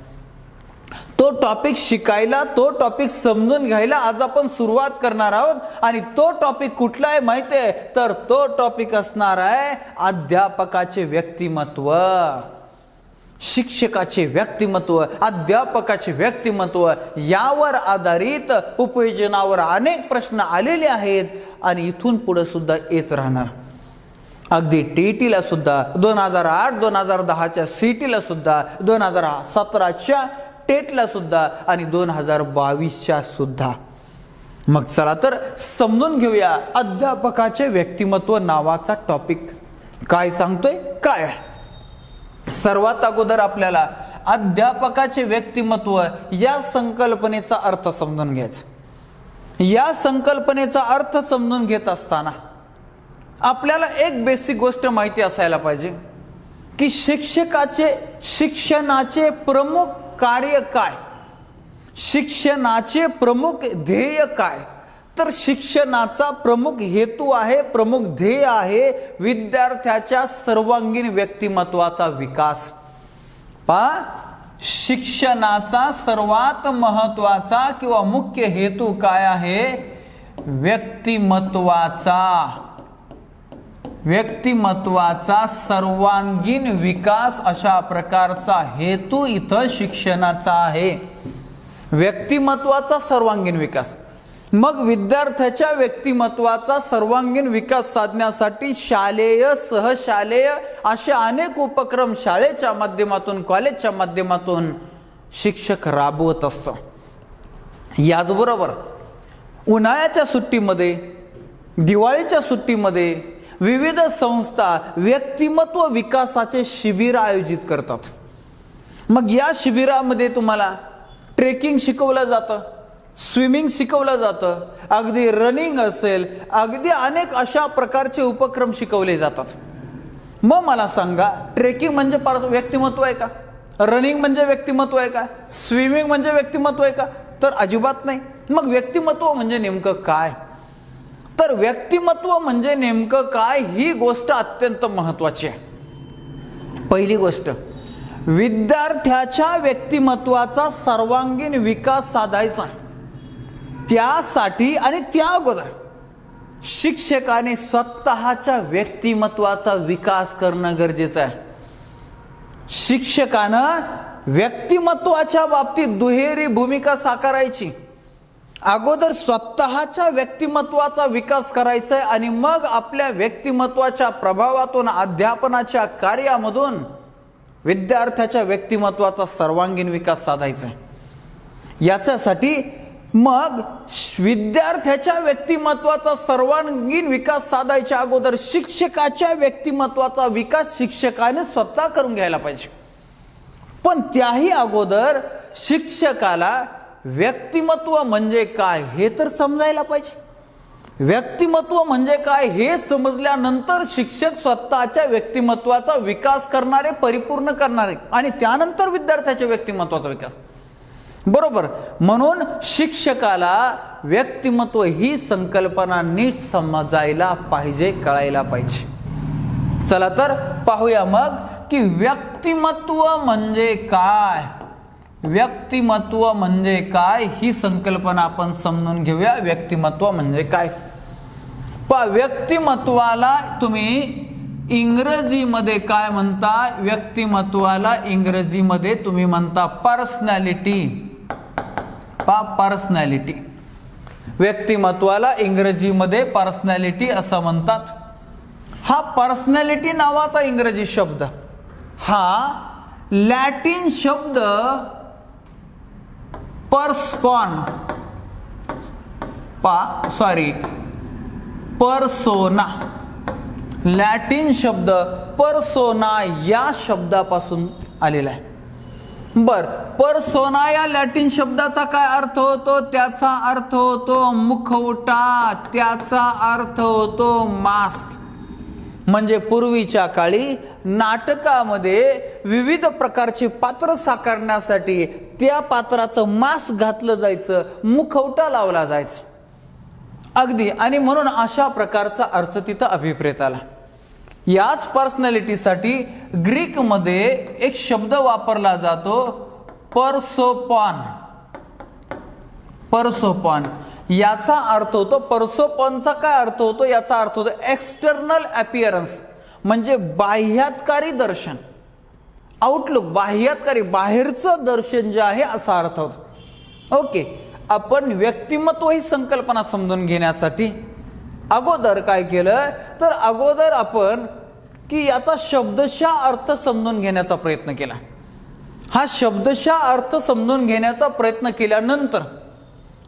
तो टॉपिक शिकायला, तो टॉपिक समजून घ्यायला आज आपण सुरुवात करणार आहोत. आणि तो टॉपिक कुठला आहे माहिती आहे, तर तो टॉपिक असणार आहे अध्यापकाचे व्यक्तिमत्व. शिक्षकाचे व्यक्तिमत्व, अध्यापकाचे व्यक्तिमत्व यावर आधारित उपयोजनावर अनेक प्रश्न आलेले आहेत आणि इथून पुढे सुद्धा येत राहणार. अगदी टीईटीला सुद्धा, 2008 2010च्या सीईटीला सुद्धा, 2017च्या टेटला सुद्धा आणि 2022च्या सुद्धा. मग चला तर समजून घेऊया अध्यापकाचे व्यक्तिमत्व नावाचा टॉपिक काय सांगतोय, काय आहे. सर्वात अगोदर आपल्याला अध्यापकाचे व्यक्तिमत्व या संकल्पनेचा अर्थ समजून घ्यायचा. या संकल्पनेचा अर्थ समजून घेत असताना आपल्याला एक बेसिक गोष्ट माहिती असायला पाहिजे की शिक्षणाचे प्रमुख कार्य काय, शिक्षणाचे प्रमुख ध्येय काय. तर शिक्षणाचा प्रमुख हेतू आहे, प्रमुख ध्येय आहे विद्यार्थ्याच्या सर्वांगीण व्यक्तिमत्वाचा विकास. शिक्षणाचा सर्वात महत्वाचा किंवा मुख्य हेतू काय आहे, व्यक्तिमत्वाचा सर्वांगीण विकास. अशा प्रकारचा हेतू इथं शिक्षणाचा आहे, व्यक्तिमत्वाचा सर्वांगीण विकास. मग विद्यार्थ्याच्या व्यक्तिमत्वाचा सर्वांगीण विकास साधण्यासाठी शालेय, सहशालेय असे अनेक उपक्रम शाळेच्या माध्यमातून, कॉलेजच्या माध्यमातून शिक्षक राबवत असतो. याचबरोबर उन्हाळ्याच्या सुट्टीमध्ये, दिवाळीच्या सुट्टीमध्ये विविध संस्था व्यक्तिमत्व विकासाचे शिबिर आयोजित करतात. मग या शिबिरामध्ये तुम्हाला ट्रेकिंग शिकवलं जातं, स्विमिंग शिकवलं जातं, अगदी रनिंग असेल, अगदी अनेक अशा प्रकारचे उपक्रम शिकवले जातात. मग मला सांगा, ट्रेकिंग म्हणजे व्यक्तिमत्व आहे का? रनिंग म्हणजे व्यक्तिमत्व आहे का? स्विमिंग म्हणजे व्यक्तिमत्व आहे का? तर अजिबात नाही. मग व्यक्तिमत्व म्हणजे नेमकं काय? तर व्यक्तिमत्व म्हणजे नेमकं काय ही गोष्ट अत्यंत महत्वाची आहे. पहिली गोष्ट, विद्यार्थ्याच्या व्यक्तिमत्वाचा सर्वांगीण विकास साधायचा. त्यासाठी आणि त्या अगोदर शिक्षकाने स्वतःच्या व्यक्तिमत्वाचा विकास करणं गरजेचं आहे. शिक्षकानं व्यक्तिमत्वाच्या बाबतीत दुहेरी भूमिका साकारायची. अगोदर स्वतःच्या व्यक्तिमत्वाचा विकास करायचा आहे आणि मग आपल्या व्यक्तिमत्वाच्या प्रभावातून, अध्यापनाच्या कार्यामधून विद्यार्थ्याच्या व्यक्तिमत्वाचा सर्वांगीण विकास साधायचा आहे. याच्यासाठी मग विद्यार्थ्याच्या व्यक्तिमत्वाचा सर्वांगीण विकास साधायच्या अगोदर शिक्षकाच्या व्यक्तिमत्वाचा विकास शिक्षकाने स्वतः करून घ्यायला पाहिजे. पण त्याही अगोदर शिक्षकाला व्यक्तिमत्व म्हणजे काय हे तर समजायला पाहिजे. व्यक्तिमत्व म्हणजे काय हे समजल्यानंतर शिक्षक स्वतःच्या व्यक्तिमत्वाचा विकास करणारे, परिपूर्ण करणारे आणि त्यानंतर विद्यार्थ्याच्या व्यक्तिमत्वाचा विकास. बरोबर. म्हणून शिक्षकाला व्यक्तिमत्व ही संकल्पना नीट समजायला पाहिजे, कळायला पाहिजे. चला तर पाहूया मग की व्यक्तिमत्व म्हणजे काय. व्यक्तिमत्व म्हणजे काय ही संकल्पना आपण समजून घेऊया. व्यक्तिमत्व म्हणजे काय? व्यक्तिमत्वाला तुम्ही इंग्रजीमध्ये काय म्हणता? व्यक्तिमत्वाला इंग्रजीमध्ये तुम्ही म्हणता पर्सनॅलिटी. पर्सनॅलिटी. व्यक्तिमत्वाला इंग्रजीमध्ये पर्सनॅलिटी असं म्हणतात. हा पर्सनॅलिटी नावाचा इंग्रजी शब्द हा लॅटिन शब्द पर्सोना, लॅटिन शब्द पर्सोना या शब्दापासून आलेला आहे. बर, पर्सोना या लॅटिन शब्दाचा काय अर्थ होतो? त्याचा अर्थ होतो मुखवटा, त्याचा अर्थ होतो मास्क. म्हणजे पूर्वीच्या काळी नाटकामध्ये विविध प्रकारचे पात्र साकारण्यासाठी त्या पात्राचं मास्क घातलं जायचं, मुखवटा लावला जायचा अगदी. आणि म्हणून अशा प्रकारचा अर्थ तिथं अभिप्रेत आला. याच पर्सनॅलिटीसाठी ग्रीकमध्ये एक शब्द वापरला जातो पर्सोपॉन. याचा अर्थ होतो, पर्सोपॉनचा काय अर्थ होतो? याचा अर्थ होतो एक्सटर्नल अपीअरन्स, म्हणजे बाह्यातकारी दर्शन, आउटलुक, बाह्यातकारी, बाहेरचं दर्शन जे आहे असा अर्थ होतो. ओके. आपण व्यक्तिमत्व ही संकल्पना समजून घेण्यासाठी अगोदर काय केलं तर अगोदर आपण की याचा शब्दशः अर्थ समजून घेण्याचा प्रयत्न केला. हा शब्दशः अर्थ समजून घेण्याचा प्रयत्न केल्यानंतर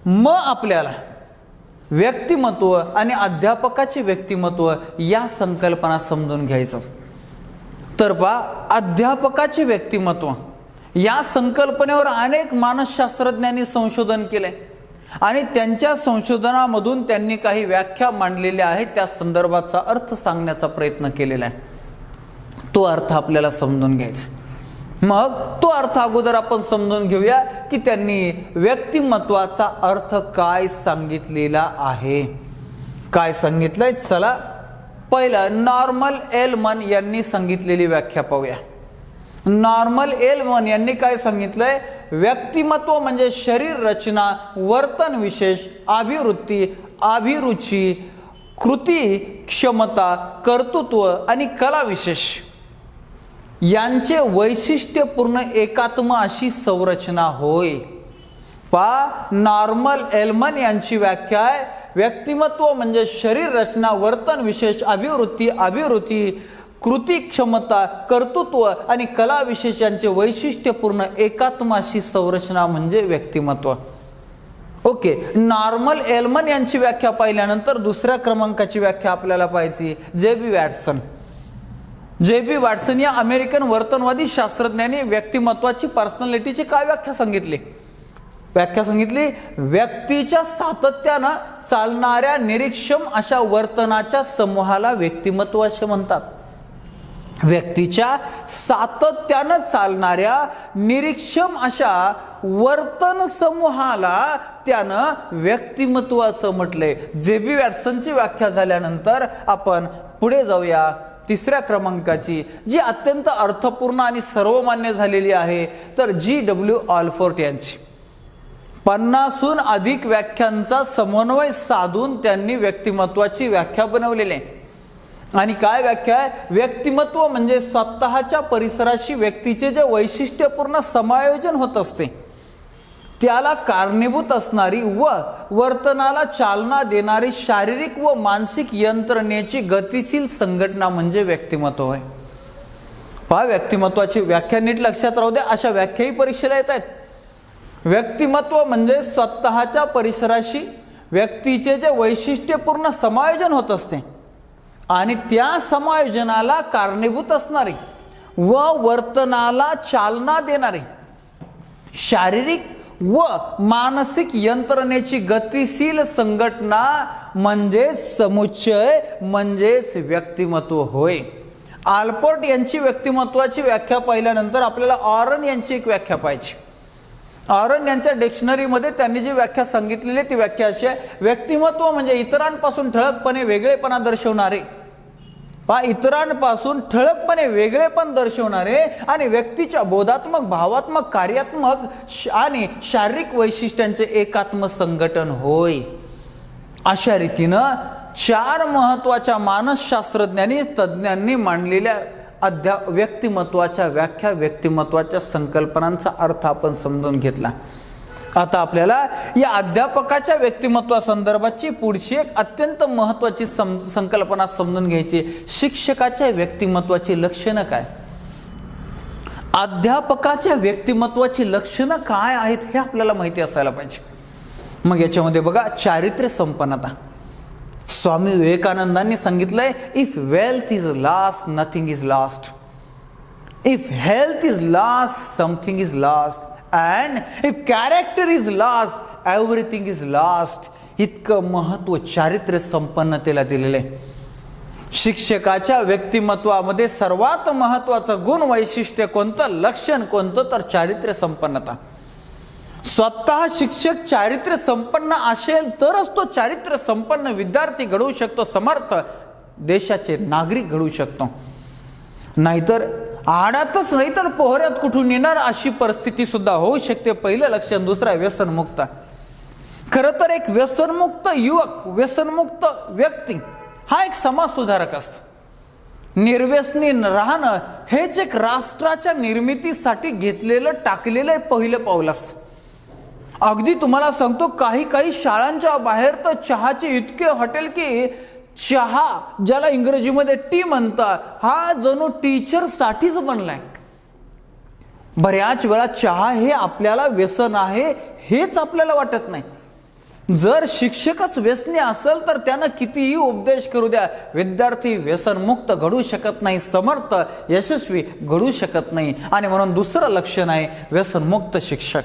मग आपल्याला व्यक्तिमत्व आणि अध्यापकाचे व्यक्तिमत्व या संकल्पना समजून घ्यायचं. तर अध्यापकाचे व्यक्तिमत्व या संकल्पनेवर अनेक मानसशास्त्रज्ञांनी संशोधन केले आणि त्यांच्या संशोधनामधून त्यांनी काही व्याख्या मांडलेल्या आहेत. त्या संदर्भाचा अर्थ सांगण्याचा प्रयत्न केलेला आहे. तो अर्थ आपल्याला समजून घ्यायचा. मग तो अर्थ अगोदर आपण समजून घेऊया की त्यांनी व्यक्तिमत्वाचा अर्थ काय सांगितलेला आहे. काय सांगितलंय चला पहिलं नॉर्मन एलमन यांनी सांगितलेली व्याख्या पाहूया. नॉर्मन एलमन यांनी काय सांगितलंय, व्यक्तिमत्व म्हणजे शरीर रचना, वर्तन विशेष, अभिवृत्ती, अभिरुची, कृती क्षमता, कर्तृत्व आणि कला विशेष यांचे वैशिष्ट्यपूर्ण एकात्म अशी संरचना होय. नॉर्मन एलमन यांची व्याख्या आहे, व्यक्तिमत्व म्हणजे शरीर रचना, वर्तन विशेष, अभिवृत्ती, अभिरुची, कृती क्षमता, कर्तृत्व आणि कला विशेष यांचे वैशिष्ट्यपूर्ण एकात्म अशी संरचना म्हणजे व्यक्तिमत्व. ओके, नॉर्मन एलमन यांची व्याख्या पाहिल्यानंतर दुसऱ्या क्रमांकाची व्याख्या आपल्याला पाहायची जे.बी. वॅटसन. जे.बी. वॅटसन या अमेरिकन वर्तनवादी शास्त्रज्ञांनी व्यक्तिमत्वाची पर्सनॅलिटीची काय व्याख्या सांगितली. व्याख्या सांगितली, व्यक्तीच्या सातत्यानं चालणाऱ्या निरीक्षम अशा वर्तनाच्या समूहाला व्यक्तिमत्व असे म्हणतात. व्यक्तीच्या सातत्यानं चालणाऱ्या निरीक्षम अशा वर्तन समूहाला त्यानं व्यक्तिमत्व असं म्हटलंय. जे.बी. वॅटसनची व्याख्या झाल्यानंतर आपण पुढे जाऊया तिसऱ्या क्रमांकाची, जी अत्यंत अर्थपूर्ण आणि सर्वमान्य झालेली आहे, तर G.W. ऑलपोर्ट यांची. 50हून अधिक व्याख्यांचा समन्वय साधून त्यांनी व्यक्तिमत्वाची व्याख्या बनवलेली आहे. आणि काय व्याख्या आहे, व्यक्तिमत्व म्हणजे स्वतःच्या परिसराशी व्यक्तीचे जे वैशिष्ट्यपूर्ण समायोजन होत असते त्याला कारणीभूत असणारी व वर्तनाला चालना देणारी शारीरिक व मानसिक यंत्रणेची गतिशील संघटना म्हणजे व्यक्तिमत्व आहे. व्यक्तिमत्वाची व्याख्या नीट लक्षात राहू द्या, अशा व्याख्याही परीक्षेला येत आहेत. व्यक्तिमत्व म्हणजे स्वतःच्या परिसराशी व्यक्तीचे जे वैशिष्ट्यपूर्ण समायोजन होत असते आणि त्या समायोजनाला कारणीभूत असणारी व वर्तनाला चालना देणारी शारीरिक व मानसिक यंत्रणेची गतिशील संघटना म्हणजेच समुच्चय म्हणजेच व्यक्तिमत्व होय. ऑलपोर्ट यांची व्यक्तिमत्वाची व्याख्या पाहिल्यानंतर आपल्याला ऑरन यांची एक व्याख्या पाहिजे. ऑरन यांच्या डिक्शनरीमध्ये त्यांनी जी व्याख्या सांगितलेली ती व्याख्या अशी आहे, व्यक्तिमत्व म्हणजे इतरांपासून ठळकपणे वेगळेपणा दर्शवणारे, इतरांपासून ठळकपणे वेगळेपण दर्शवणारे आणि व्यक्तीच्या बोधात्मक, भावात्मक, कार्यात्मक आणि शारीरिक वैशिष्ट्यांचे एकात्म संघटन होय. अशा रीतीनं 4 महत्वाच्या मानसशास्त्रज्ञांनी तज्ज्ञांनी मांडलेल्या व्यक्तिमत्वाच्या व्याख्या, व्यक्तिमत्वाच्या संकल्पनांचा अर्थ आपण समजून घेतला. आता आपल्याला या अध्यापकाच्या व्यक्तिमत्वा संदर्भाची पुढची एक अत्यंत महत्वाची संकल्पना समजून घ्यायची, शिक्षकाच्या व्यक्तिमत्वाची लक्षणं काय. अध्यापकाच्या व्यक्तिमत्वाची लक्षणं काय आहेत हे आपल्याला माहिती असायला पाहिजे. मग याच्यामध्ये बघा, चारित्र्य संपन्नता. स्वामी विवेकानंदांनी सांगितलंय, if wealth is lost nothing is lost, if health is lost something is lost, and if character is lost everything is lost. इतकं महत्व चारित्र्य संपन्नतेला दिलेले. शिक्षकाच्या व्यक्तिमत्वामध्ये सर्वात महत्वाचं गुण, वैशिष्ट्य कोणतं, लक्षण कोणतं, तर चारित्र्य संपन्नता. स्वतः शिक्षक चारित्र्य संपन्न असेल तरच तो चारित्र्य संपन्न विद्यार्थी घडवू शकतो, समर्थ देशाचे नागरिक घडवू शकतो. नाहीतर आडातच नाही तर पोहऱ्यात कुठून येणार अशी परिस्थिती सुद्धा होऊ शकते. पहिलं लक्षण. दुसरा, व्यसनमुक्त. खरं तर एक व्यसनमुक्त युवक, व्यसनमुक्त व्यक्ती हा एक समाज सुधारक असतो. निर्व्यसनी राहणं हेच एक राष्ट्राच्या निर्मितीसाठी घेतलेलं, टाकलेलं पहिलं पाऊल असतं. अगदी तुम्हाला सांगतो, काही शाळांच्या बाहेर तर चहाचे इतके हॉटेल की चहा, ज्याला इंग्रजीमध्ये टी म्हणतात, हा जणू टीचरसाठीच बनलाय. बऱ्याच वेळा चहा हे आपल्याला व्यसन आहे हेच आपल्याला वाटत नाही. जर शिक्षकच व्यसनी असेल तर त्यानं कितीही उपदेश करू द्या, विद्यार्थी व्यसनमुक्त घडू शकत नाही, समर्थ यशस्वी घडू शकत नाही. आणि म्हणून दुसरं लक्षण आहे व्यसनमुक्त शिक्षक.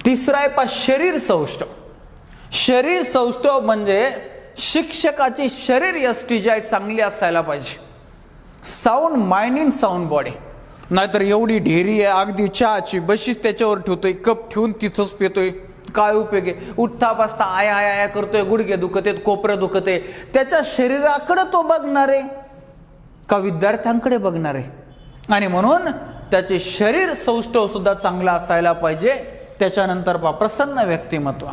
तिसरं आहे शरीर सौष्ठव. शरीर सौष्ठव म्हणजे शिक्षकाची शरीर यष्टी जी आहे चांगली असायला पाहिजे. Sound mind in sound body. नाहीतर एवढी ढेरी आहे, अगदी चहाची बशीच त्याच्यावर ठेवतोय, कप ठेवून तिथंच पितोय, काय उपयोग आहे. उठता बसता आया आया करतोय, गुडघे दुखत आहेत, कोपरं दुखत आहे. त्याच्या शरीराकडे तो बघणार आहे का विद्यार्थ्यांकडे बघणार आहे. आणि म्हणून त्याचे शरीर सौष्ठव सुद्धा चांगलं असायला पाहिजे. त्याच्यानंतर प्रसन्न व्यक्तिमत्व.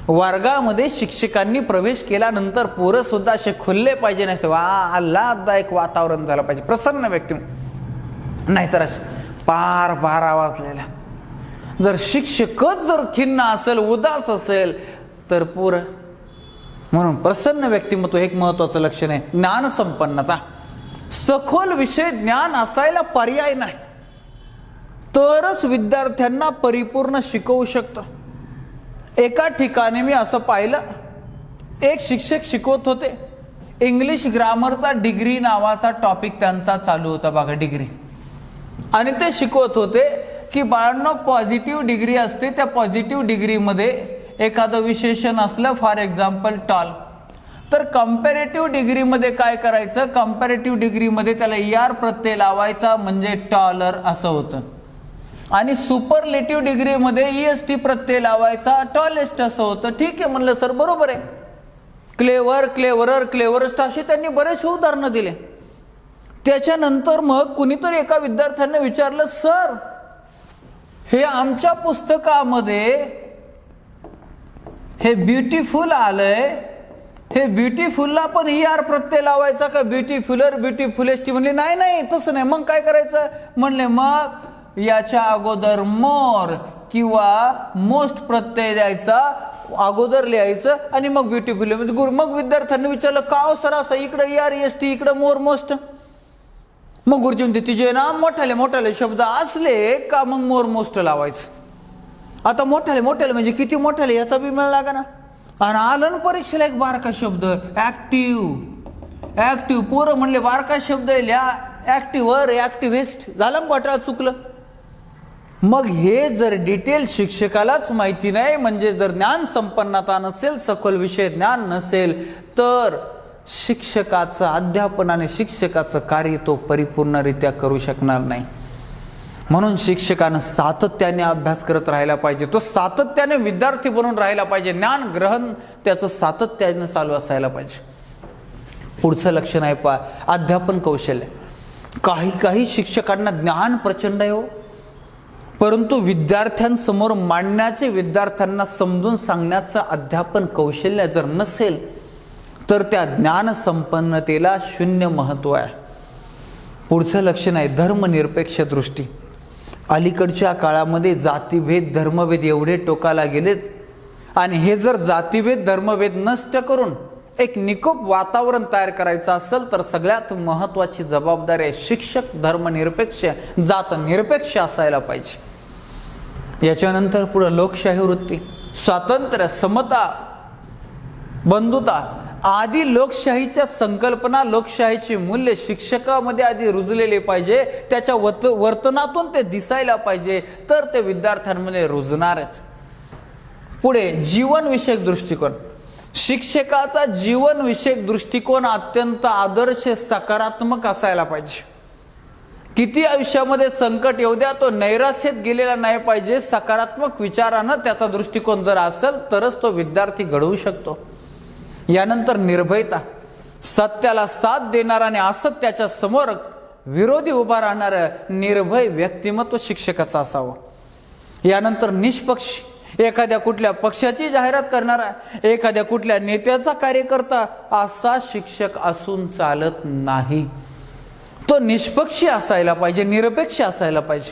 वर्गामध्ये शिक्षकांनी प्रवेश केल्यानंतर पोरं सुद्धा असे खुल्ले पाहिजे नसते, वा आल्हाददायक वातावरण झालं पाहिजे, प्रसन्न व्यक्तिमत्व. नाहीतर पार 12 वाजलेला. जर शिक्षकच जर खिन्न असेल, उदास असेल तर पोरं. म्हणून प्रसन्न व्यक्तिमत्व एक महत्वाचं लक्षण आहे. ज्ञानसंपन्नता. सखोल विषय ज्ञान असायला पर्याय नाही, तरच विद्यार्थ्यांना परिपूर्ण शिकवू शकतो. एका ठिकाणी मी असं पाहिलं, एक शिक्षक शिकवत होते, इंग्लिश ग्रामरचा डिग्री नावाचा टॉपिक त्यांचा चालू होता बघा, डिग्री. आणि ते शिकवत होते की बाळांनो, पॉझिटिव्ह डिग्री असते, त्या पॉझिटिव्ह डिग्रीमध्ये एखादं विशेषण असलं, फॉर एक्झाम्पल टॉल, तर कंपॅरेटिव्ह डिग्रीमध्ये काय करायचं, कंपॅरेटिव्ह डिग्रीमध्ये त्याला ER प्रत्यय लावायचा, म्हणजे टॉलर असं होतं. आणि सुपरलेटिव्ह डिग्रीमध्ये EST प्रत्यय लावायचा, टॉलेस्ट असं होतं. ठीक आहे म्हणलं सर, बरोबर आहे. क्लेवर, क्लेवरर, क्लेवरस्ट अशी त्यांनी बरेचसे उदाहरणं दिले. त्याच्यानंतर मग कुणीतरी एका विद्यार्थ्याने विचारलं, सर हे आमच्या पुस्तकामध्ये हे ब्युटिफुल आलंय, हे ब्युटिफुलला पण ER प्रत्यय लावायचा का, ब्युटिफुलर, ब्युटिफुलेस्ट? म्हणले नाही नाही तसं नाही. मग काय करायचं म्हणले, मग याच्या अगोदर मोर किंवा मोस्ट प्रत्यय द्यायचा, अगोदर लिहायचं आणि मग ब्युटिफुल. मग विद्यार्थ्यांनी विचारलं, का हो सर असं, इकडं ER EST इकडं मोर मोस्ट? मग गुरुजी म्हणते, तिचे ना मोठाले मोठाले शब्द असले का मग मोर मोस्ट लावायचं. आता मोठाले मोठाले म्हणजे किती मोठाले याचा बी मेळ लागा ना. आणि आलं परीक्षेला एक बारका शब्द, ऍक्टिव्ह. ऍक्टिव्ह पोरं म्हणले बारका शब्द लिहा, ऍक्टिव्हर, ऍक्टिव्हिस्ट, झालं घोटाळा, चुकलं. मग हे जर डिटेल शिक्षकालाच माहिती नाही, म्हणजे जर ज्ञान संपन्नता नसेल, सखोल विषय ज्ञान नसेल, तर शिक्षकाचं अध्यापन आणि शिक्षकाचं कार्य तो परिपूर्णरित्या करू शकणार नाही. म्हणून शिक्षकानं सातत्याने अभ्यास करत राहायला पाहिजे. तो सातत्याने विद्यार्थी बनून राहायला पाहिजे. ज्ञान ग्रहण त्याचं सातत्याने चालू असायला पाहिजे. पुढचं लक्षण आहे अध्यापन कौशल्य. काही शिक्षकांना ज्ञान प्रचंड आहे हो, परंतु विद्यार्थ्यांसमोर मांडण्याचे, विद्यार्थ्यांना समजून सांगण्याचं अध्यापन कौशल्य जर नसेल तर त्या ज्ञानसंपन्नतेला शून्य महत्त्व आहे. पुढचं लक्षण आहे धर्मनिरपेक्ष दृष्टी. अलीकडच्या काळामध्ये जातीभेद, धर्मभेद एवढे टोकाला गेलेत, आणि हे जर जातीभेद, धर्मभेद नष्ट करून एक निकोप वातावरण तयार करायचं असेल तर सगळ्यात महत्त्वाची जबाबदारी आहे शिक्षक धर्मनिरपेक्ष, जात निरपेक्ष असायला पाहिजे. याच्यानंतर पुढं लोकशाही वृत्ती, स्वातंत्र्य, समता, बंधुता आदी लोकशाहीच्या संकल्पना, लोकशाहीची मूल्य शिक्षकामध्ये आधी रुजलेले पाहिजे. त्याच्या वर्तनातून ते दिसायला पाहिजे, तर ते विद्यार्थ्यांमध्ये रुजणार आहेत. पुढे जीवनविषयक दृष्टिकोन. शिक्षकाचा जीवनविषयक दृष्टिकोन अत्यंत आदर्श, सकारात्मक असायला पाहिजे. किती आयुष्यामध्ये संकट येऊ द्या, तो नैराश्यात गेलेला नाही पाहिजे. सकारात्मक विचारानं त्याचा दृष्टिकोन जर असेल तरच तो विद्यार्थी घडवू शकतो. यानंतर निर्भयता. सत्याला साथ देणारा आणि असत्याच्या समोर विरोधी उभा राहणारं निर्भय व्यक्तिमत्व शिक्षकाचं असावं. यानंतर निष्पक्ष. एखाद्या कुठल्या पक्षाची जाहिरात करणारा, एखाद्या कुठल्या नेत्याचा कार्यकर्ता असा शिक्षक असून चालत नाही. तो निष्पक्षी असायला पाहिजे, निरपेक्ष असायला पाहिजे.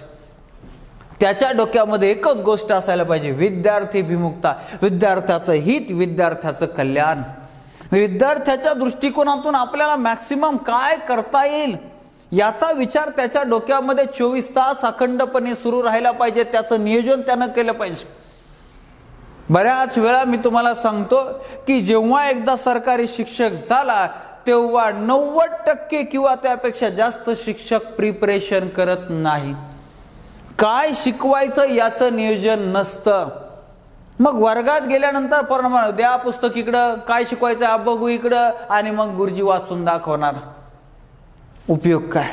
त्याच्या डोक्यामध्ये एकच गोष्ट असायला पाहिजे, विद्यार्थी विमुक्ता, विद्यार्थ्याचं हित, विद्यार्थ्याचं कल्याण. विद्यार्थ्याच्या दृष्टिकोनातून आपल्याला मॅक्सिमम काय करता येईल याचा विचार त्याच्या डोक्यामध्ये 24 तास अखंडपणे सुरू राहायला पाहिजे. त्याचं नियोजन त्यानं केलं पाहिजे. बऱ्याच वेळा मी तुम्हाला सांगतो की जेव्हा एकदा सरकारी शिक्षक झाला तेव्हा 90% किंवा त्यापेक्षा जास्त शिक्षक प्रिपरेशन करत नाही. काय शिकवायचं याचं नियोजन नसतं. मग वर्गात गेल्यानंतर परवा द्या पुस्तक इकडं, काय शिकवायचं बघू इकडं, आणि मग गुरुजी वाचून दाखवणार. उपयोग काय?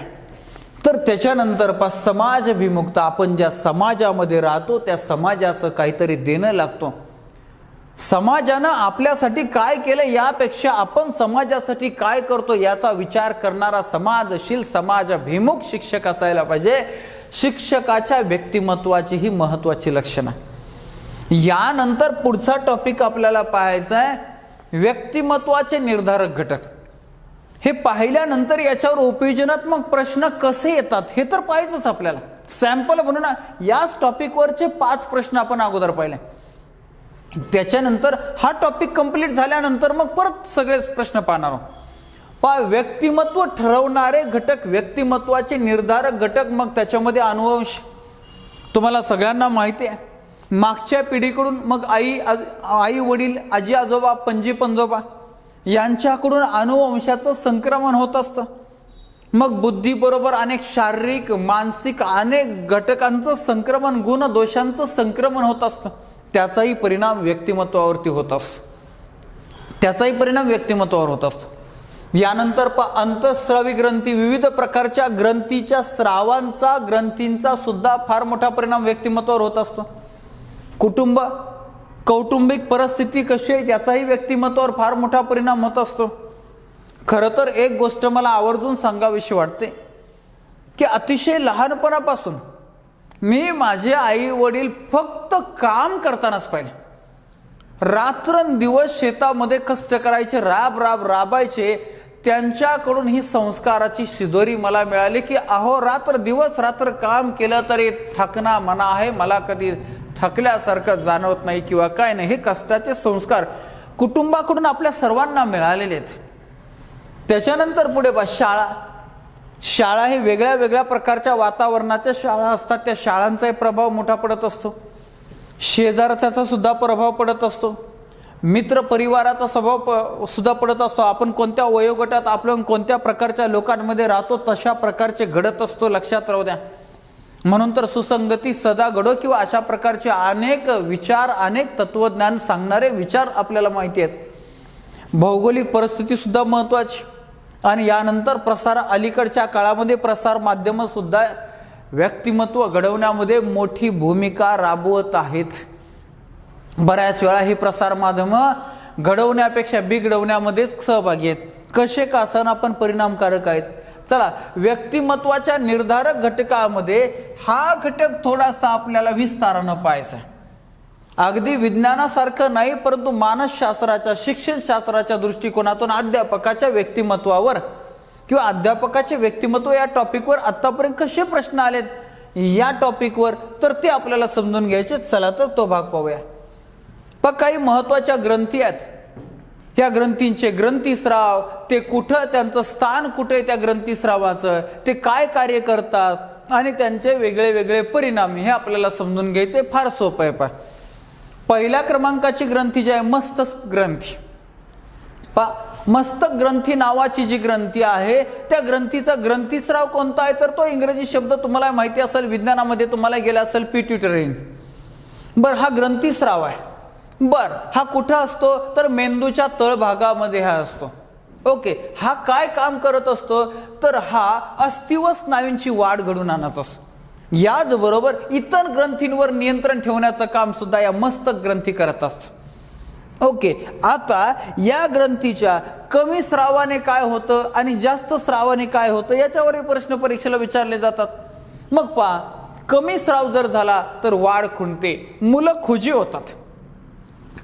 तर त्याच्यानंतर समाजभिमुखता, आपण ज्या समाजामध्ये राहतो त्या समाजाचं काहीतरी देणं लागतो. समाजानं आपल्यासाठी काय केलं यापेक्षा आपण समाजासाठी काय करतो याचा विचार करणारा समाजशील समाजभिमुख शिक्षक असायला पाहिजे. शिक्षकाच्या व्यक्तिमत्वाची ही महत्वाची लक्षणं. यानंतर पुढचा टॉपिक आपल्याला पाहायचा आहे व्यक्तिमत्वाचे निर्धारक घटक. हे पाहिल्यानंतर याच्यावर उपयोजनात्मक प्रश्न कसे येतात हे तर पाहायचंच आपल्याला. सॅम्पल म्हणून याच टॉपिकवरचे 5 प्रश्न आपण अगोदर पाहिले. त्याच्यानंतर हा टॉपिक कंप्लीट झाल्यानंतर मग परत सगळेच प्रश्न पाहणार आहोत. व्यक्तिमत्व ठरवणारे घटक, व्यक्तिमत्वाचे निर्धारक घटक. मग त्याच्यामध्ये अनुवंश, तुम्हाला सगळ्यांना माहिती आहे मागच्या पिढीकडून, मग आई वडील, आजी आजोबा, पणजी पणजोबा यांच्याकडून अनुवंशाचं संक्रमण होत असतं. मग बुद्धीबरोबर अनेक शारीरिक मानसिक अनेक घटकांचं संक्रमण, गुण दोषांचं संक्रमण होत असतं. त्याचाही परिणाम व्यक्तिमत्वावरती होत असतो. यानंतर अंतःस्रावी ग्रंथी, विविध प्रकारच्या ग्रंथीच्या स्रावांचा, ग्रंथींचा सुद्धा फार मोठा परिणाम व्यक्तिमत्वावर होत असतो. कुटुंब, कौटुंबिक परिस्थिती कशी आहे त्याचाही व्यक्तिमत्वावर फार मोठा परिणाम होत असतो. खरं तर एक गोष्ट मला आवर्जून सांगावीशी वाटते की अतिशय लहानपणापासून मी माझे आई वडील फक्त काम करतानाच पाहिले. रात्रंदिवस शेतामध्ये कष्ट करायचे, राबायचे. त्यांच्याकडून ही संस्काराची शिदोरी मला मिळाली की रात्र दिवस काम केलं तरी थकना मना आहे, मला कधी थकल्यासारखं जाणवत नाही किंवा काय नाही. हे कष्टाचे संस्कार कुटुंबाकडून आपल्या सर्वांना मिळालेले आहेत. त्याच्यानंतर पुढे शाळा हे वेगळ्या वेगळ्या प्रकारच्या वातावरणाच्या शाळा असतात. त्या शाळांचाही प्रभाव मोठा पडत असतो. शेजारचा सुद्धा प्रभाव पडत असतो. मित्र परिवाराचा स्वभाव सुद्धा पडत असतो. आपण कोणत्या वयोगटात, आपण कोणत्या प्रकारच्या लोकांमध्ये राहतो तशा प्रकारचे घडत असतो. लक्षात राहू द्या. म्हणून तर सुसंगती सदा घडो किंवा अशा प्रकारचे अनेक विचार, अनेक तत्वज्ञान सांगणारे विचार आपल्याला माहिती आहेत. भौगोलिक परिस्थिती सुद्धा महत्वाची. आणि यानंतर अलीकडच्या काळामध्ये प्रसार माध्यम सुद्धा व्यक्तिमत्व घडवण्यामध्ये मोठी भूमिका राबवत आहेत. बऱ्याच वेळा ही प्रसार माध्यम घडवण्यापेक्षा बिघडवण्यामध्येच सहभागी आहेत. कसे का असना पण परिणामकारक आहेत. चला, व्यक्तिमत्वाच्या निर्धारक घटकामध्ये हा घटक थोडासा आपल्याला विस्तारानं पाहायचा. अगदी विज्ञानासारखं नाही, परंतु मानसशास्त्राच्या, शिक्षणशास्त्राच्या दृष्टिकोनातून अध्यापकाच्या व्यक्तिमत्वावर किंवा अध्यापकाचे व्यक्तिमत्व या टॉपिकवर आतापर्यंत कसे प्रश्न आलेत या टॉपिकवर, तर ते आपल्याला समजून घ्यायचे. चला तर तो भाग पाहूया. काही महत्वाच्या ग्रंथी आहेत. या ग्रंथींचे ग्रंथीस्राव, ते कुठं, त्यांचं स्थान कुठे, त्या ग्रंथीस्रावाचं ते काय कार्य करतात आणि त्यांचे वेगळे वेगळे परिणाम हे आपल्याला समजून घ्यायचे. फार सोपं आहे. पहिल्या क्रमांकाची ग्रंथी जी आहे मस्तक ग्रंथी. मस्तक ग्रंथी नावाची जी ग्रंथी आहे त्या ग्रंथीचा ग्रंथीस्राव कोणता आहे, तर तो इंग्रजी शब्द तुम्हाला माहिती असेल, विज्ञानामध्ये तुम्हाला गेला असेल, पिट्युटरी. हा ग्रंथीस्राव आहे. हा कुठं असतो, तर मेंदूच्या तळभागामध्ये हा असतो. ओके. हा काय काम करत असतो, तर हा अस्थि व स्नायूंची वाढ घडून आणत असतो. याचबरोबर इतर ग्रंथींवर नियंत्रण ठेवण्याचं काम सुद्धा या मस्तक ग्रंथी करत असतो. ओके. आता या ग्रंथीच्या कमी स्रावाने काय होतं आणि जास्त स्रावाने काय होतं याच्यावरही प्रश्न परीक्षेला विचारले जातात. मग कमी स्राव जर झाला तर वाढ खुंटते, मुलं खुजी होतात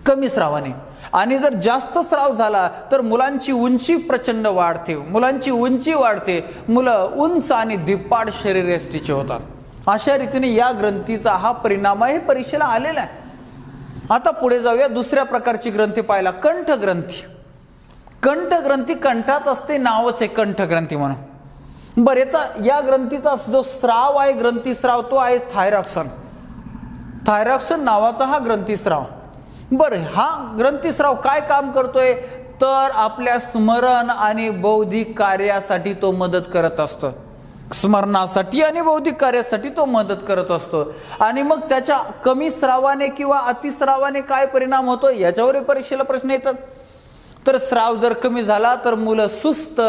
कमी स्रावाने. आणि जर जास्त स्राव झाला तर मुलांची उंची प्रचंड वाढते, मुलांची उंची वाढते, मुलं उंच आणि धिप्पाड शरीरयष्टीचे होतात. अशा रीतीने या ग्रंथीचा हा परिणाम आहे, परीक्षेला आलेला आहे. आता पुढे जाऊया. दुसऱ्या प्रकारची ग्रंथी पाहिला, कंठ ग्रंथी. कंठग्रंथी कंठात असते, नावच आहे कंठग्रंथी म्हणून. बरं, या ग्रंथीचा जो स्राव आहे, ग्रंथीस्राव, तो आहे थायरॉक्सन. थायरॉक्सन नावाचा हा ग्रंथीस्राव. बरं, हा ग्रंथीस्राव काय काम करतोय, तर आपल्या स्मरण आणि बौद्धिक कार्यासाठी तो मदत करत असतो. स्मरणासाठी आणि बौद्धिक कार्यासाठी तो मदत करत असतो. आणि मग त्याच्या कमी स्रावाने किंवा अतिस्रावाने काय परिणाम होतो, याच्यावर परीक्षेला प्रश्न येतात. तर स्राव जर कमी झाला तर मुलं सुस्त,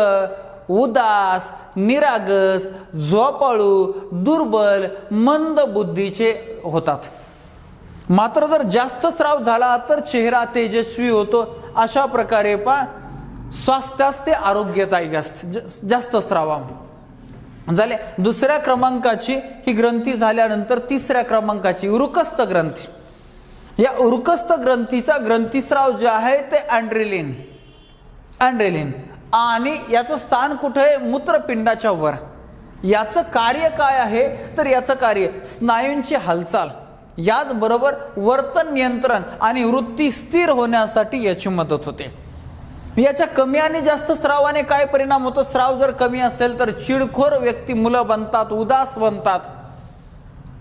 उदास, निरागस, झोपाळू, दुर्बल, मंद बुद्धीचे होतात. मात्र जर जास्त स्राव झाला तर चेहरा तेजस्वी होतो. अशा प्रकारे स्वास्थ्यास ते आरोग्यदायी असते जास्त स्रावा झाले. दुसऱ्या क्रमांकाची ही ग्रंथी झाल्यानंतर तिसऱ्या क्रमांकाची उरुकस्थ ग्रंथी. या उरुकस्थ ग्रंथीचा ग्रंथीस्राव जे आहे ते अँड्रेलिन आणि याचं स्थान कुठे आहे, मूत्रपिंडाच्या वर. याचं कार्य काय आहे, तर याचं कार्य स्नायूंची हालचाल, याचबरोबर वर्तन नियंत्रण आणि वृत्ती स्थिर होण्यासाठी याची मदत होते. याच्या कमी आणि जास्त स्रावाने काय परिणाम होतो, स्राव जर कमी असेल तर चिडखोर व्यक्ती मुलं बनतात, उदास बनतात.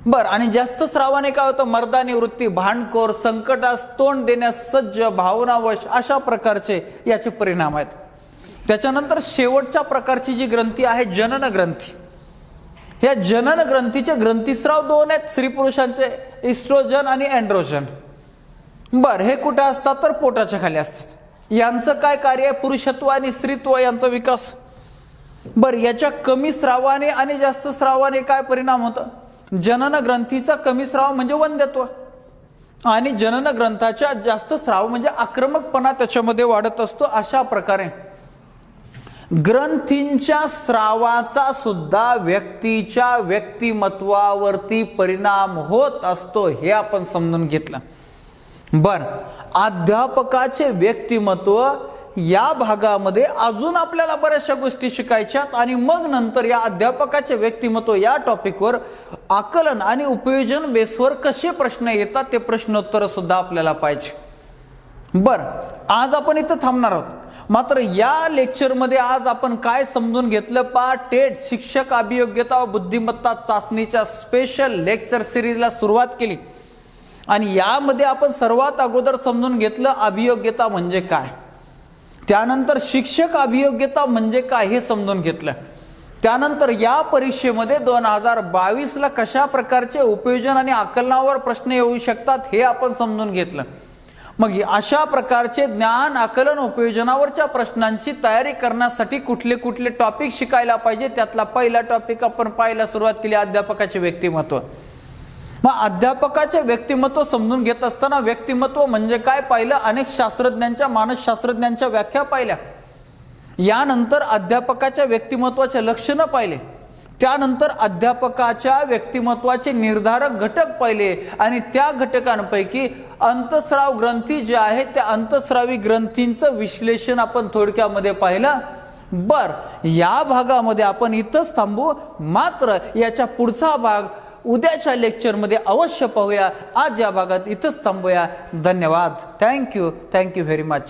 बरं, आणि जास्त स्रावाने काय होतं, मर्दानी वृत्ती, भांडखोर, संकटास तोंड देण्यास सज्ज, भावनावश, अशा प्रकारचे याचे परिणाम आहेत. त्याच्यानंतर शेवटच्या प्रकारची जी ग्रंथी आहे जनन ग्रंथी. या जनन ग्रंथीचे ग्रंथीस्राव दोन आहेत, स्त्री पुरुषांचे, इस्ट्रोजन आणि एंड्रोजन. बरं, हे कुठे असतात, तर पोटाच्या खाली असतात. यांचं काय कार्य आहे, पुरुषत्व आणि स्त्रीत्व यांचा विकास. बरं, याच्या कमी स्रावाने आणि जास्त स्रावाने काय परिणाम होतं, जनन ग्रंथीचा कमी स्राव म्हणजे वंध्यत्व आणि जनन ग्रंथाच्या जास्त स्राव म्हणजे आक्रमकपणा त्याच्यामध्ये वाढत असतो. अशा प्रकारे ग्रंथींच्या स्रावाचा सुद्धा व्यक्तीच्या व्यक्तिमत्वावरती परिणाम होत असतो, हे आपण समजून घेतलं. बरं, अध्यापकाचे व्यक्तिमत्व या भागामध्ये अजून आपल्याला बऱ्याचशा गोष्टी शिकायच्यात. आणि मग नंतर या अध्यापकाचे व्यक्तिमत्व या टॉपिकवर आकलन आणि उपयोजन बेसवर कसे प्रश्न येतात ते प्रश्नोत्तर सुद्धा आपल्याला पाहिजे. बरं, आज आपण इथं थांबणार आहोत. मात्र या लेक्चरमध्ये आज आपण काय समजून घेतलं, टेट शिक्षक अभियोग्यता व बुद्धिमत्ता चाचणीच्या स्पेशल लेक्चर सिरीजला सुरुवात केली. आणि यामध्ये आपण सर्वात अगोदर समजून घेतलं अभियोग्यता म्हणजे काय, त्यानंतर शिक्षक अभियोग्यता म्हणजे काय हे समजून घेतलं. त्यानंतर या परीक्षेमध्ये 2022ला कशा प्रकारचे उपयोजन आणि आकलनावर प्रश्न येऊ शकतात हे आपण समजून घेतलं. मग अशा प्रकारचे ज्ञान आकलन उपयोजनावरच्या प्रश्नांची तयारी करण्यासाठी कुठले कुठले टॉपिक शिकायला पाहिजे, त्यातला पहिला टॉपिक आपण पाहायला सुरुवात केली, अध्यापकाचे व्यक्तिमत्व. मग अध्यापकाचे व्यक्तिमत्व समजून घेत असताना व्यक्तिमत्व म्हणजे काय पाहिलं, अनेक शास्त्रज्ञांच्या, मानसशास्त्रज्ञांच्या व्याख्या पाहिल्या. यानंतर अध्यापकाच्या व्यक्तिमत्वाचे लक्षणं पाहिले. त्यानंतर अध्यापकाच्या व्यक्तिमत्वाचे निर्धारक घटक पाहिले आणि त्या घटकांपैकी अंतस्राव ग्रंथी जे आहेत त्या अंतस्रावी ग्रंथींचं विश्लेषण आपण थोडक्यामध्ये पाहिलं. या भागामध्ये आपण इथंच थांबू. मात्र याच्या पुढचा भाग उद्याच्या लेक्चरमध्ये अवश्य पाहूया. आज या भागात इथंच थांबूया. धन्यवाद. Thank you very much.